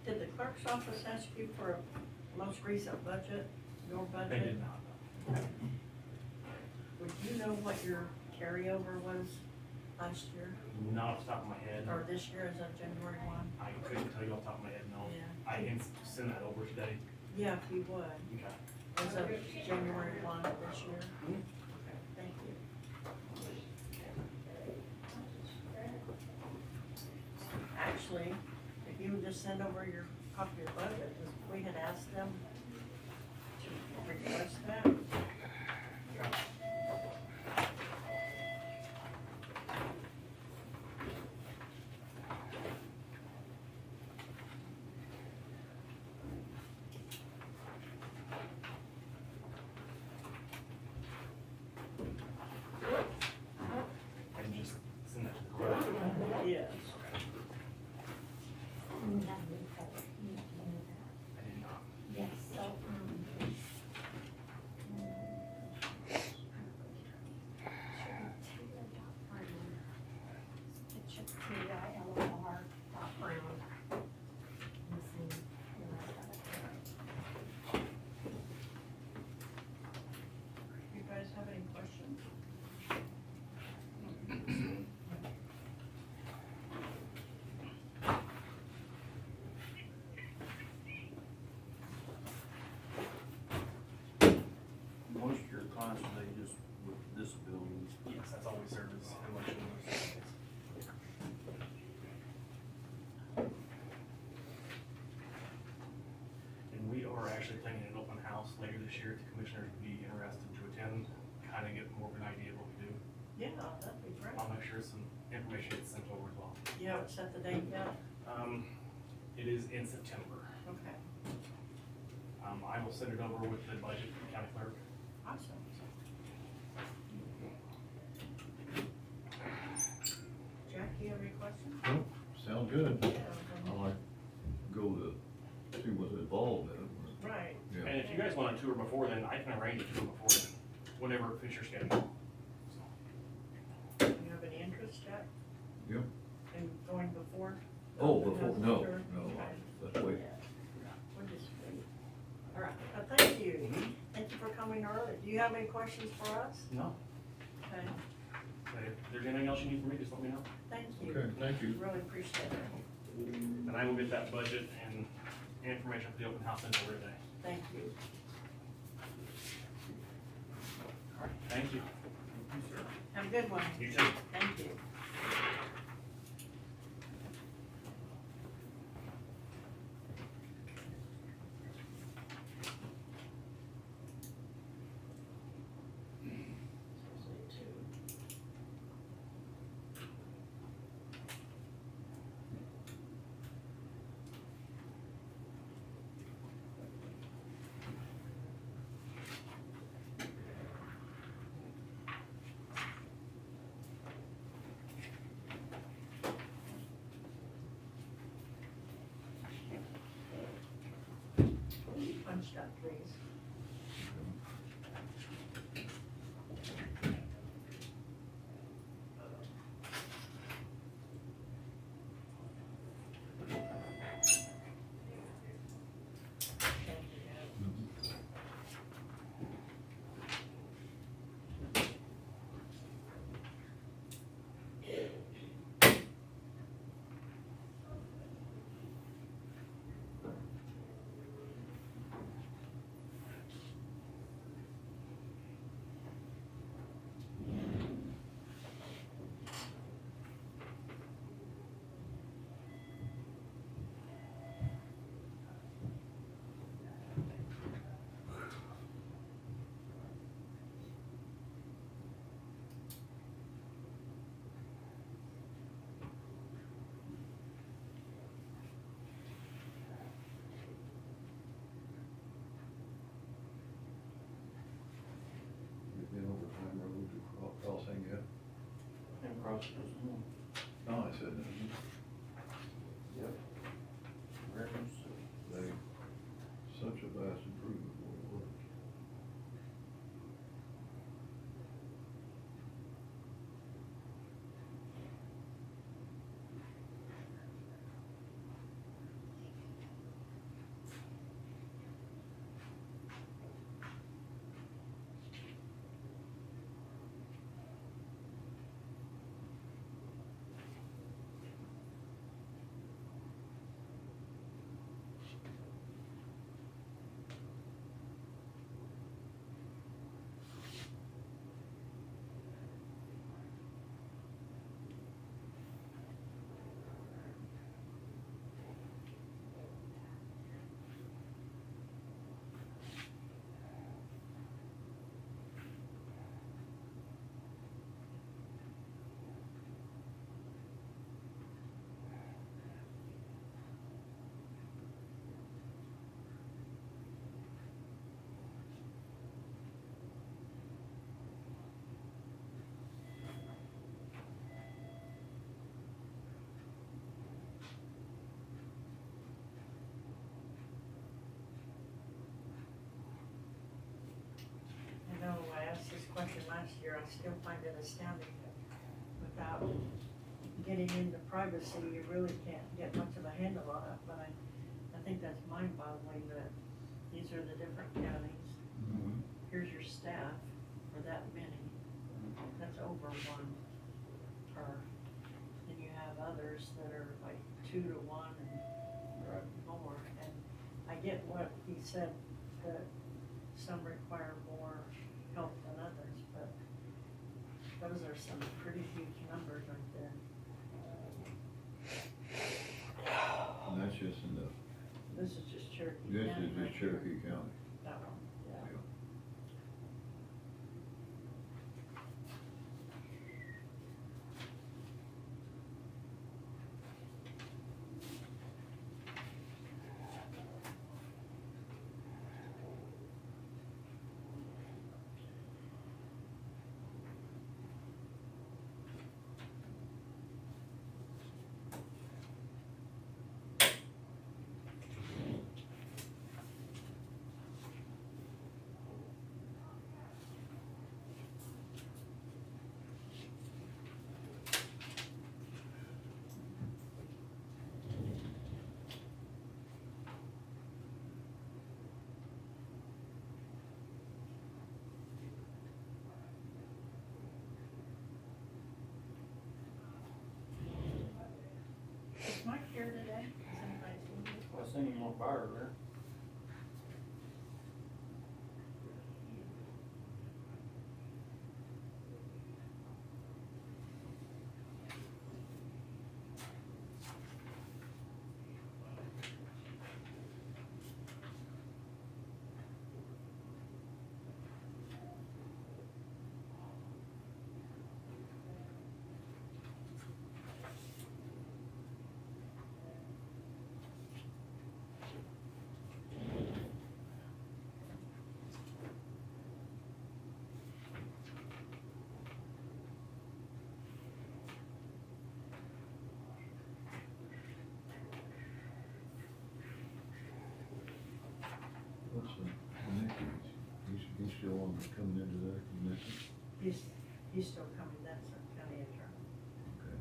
Did the clerk's office ask you for a most recent budget, your budget? they did not. Would you know what your carryover was last year, Not off the top of my head. or this year as of January 1? I couldn't tell you off the top of my head, no. Yeah. I can send that over today. Yeah, if you would, Okay. as of January 1 of this year. Mhm. Okay, thank you. Actually, if you would just send over your copy of budget, 'cause we had asked them to request that. And just send that to the clerk. Yes. You have new color. You know that. I did not. Yes, so, You guys have any questions? Most of your clients, they just with disabilities. Yes, that's all we serve is emotional services. And we are actually actually planning an open house later this year if the commissioners would be interested to attend, kind of get more of an idea of what we do. Yeah, that'd be great. I'll make sure some information gets sent over as well. You haven't set the date yet? It is in September. Okay, I will send it over with the budget from the county clerk. awesome. Jack, you have any questions? Nope, sounds good. Yeah, I like to go to see what's involved in it. right. Yeah. And if you guys want a tour before then, I can arrange a tour before then, whenever it fits your schedule. Do you have any interest, Jack? Yep. In going before? Oh, before, no, Sure. no, Okay. let's wait. We'll just wait. All right, thank you. Thank you for coming early. Do you have any questions for us? No. Okay, But if there's anything else you need from me, just let me know. thank you. Okay, thank you. Really appreciate it. And I will get that budget and information for the open house sent over today. Thank you. All right, thank you. Have a good one. You too. Thank you. Punched up, please. Thank you. You've been over Pine Road to crossing yet? And across this one. No, I said, Yep. Records. they, such a vast improvement for the work. I know I asked this question last year, I still find it astounding that without getting into privacy, you really can't get much of a handle on it, but I think that's mind-boggling that these are the different counties. Here's your staff for that many, that's over one per. Then you have others that are like 2 to 1 and more, and I get what he said, that some require more help than others, but those are some pretty huge numbers right there. And that's just in the This is just Cherokee This County. is right just here. Cherokee County. That one, yeah. Yeah. Is Mike here today? Has anybody seen him? I seen him on fire there. What's the next one? He's still on, coming into that, the next one? He's still coming, that's a county attorney. Okay.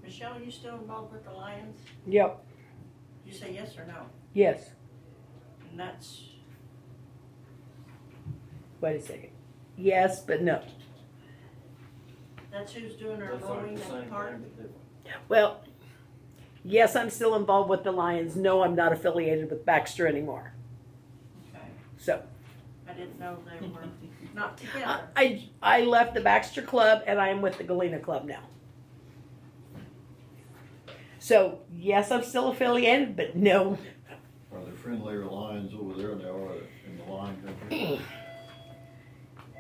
Michelle, are you still involved with the Lions? Yep, You say yes or no? yes. And that's, Wait a second. Yes, but no. that's who's doing our Looks like mowing the same and part? thing, but different. Well, yes, I'm still involved with the Lions. No, I'm not affiliated with Baxter anymore. Okay, So I didn't know they were not together. I left the Baxter Club and I am with the Galena Club now. So yes, I'm still affiliated, but no. Are there friendlier lions over there than there are in the lion country?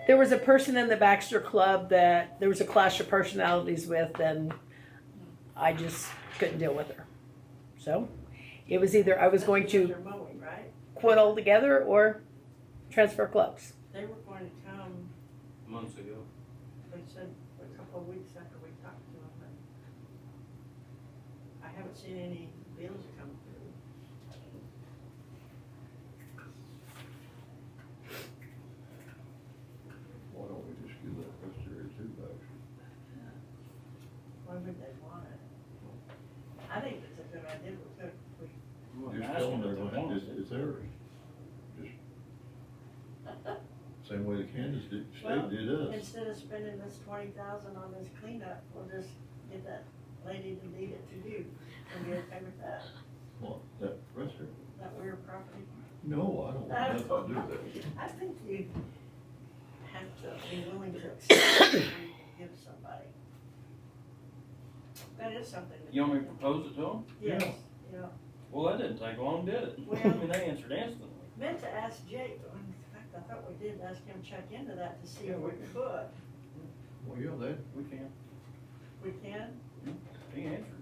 There was a person in the Baxter Club that there was a clash of personalities with, and I just couldn't deal with her. So it was either I was going That's because to they're mowing, right? quit altogether or transfer clubs. They were going to come, Months ago. they said a couple of weeks after we talked to them, but I haven't seen any bills come through. Why don't we just give that rest area too back? Why would they want it? I think it's a good idea, we Just tell them they're going, it's theirs. Just, same way the Kansas Well, state did us. instead of spending this 20,000 on this cleanup, we'll just get that lady to deed it to you. And be okay with that, What, that rest area? that weird property. No, I don't want nothing to do with that. I think you have to be willing to accept what you give somebody. That is something that. You want me to propose it to them? Yes, yeah. Well, that didn't take long, did it? Well- I mean, they answered instantly. Meant to ask Jake, in fact, I thought we did ask him to check into that to see Yeah, if we we can. could. Well, yeah, that, We can. We can? He answered.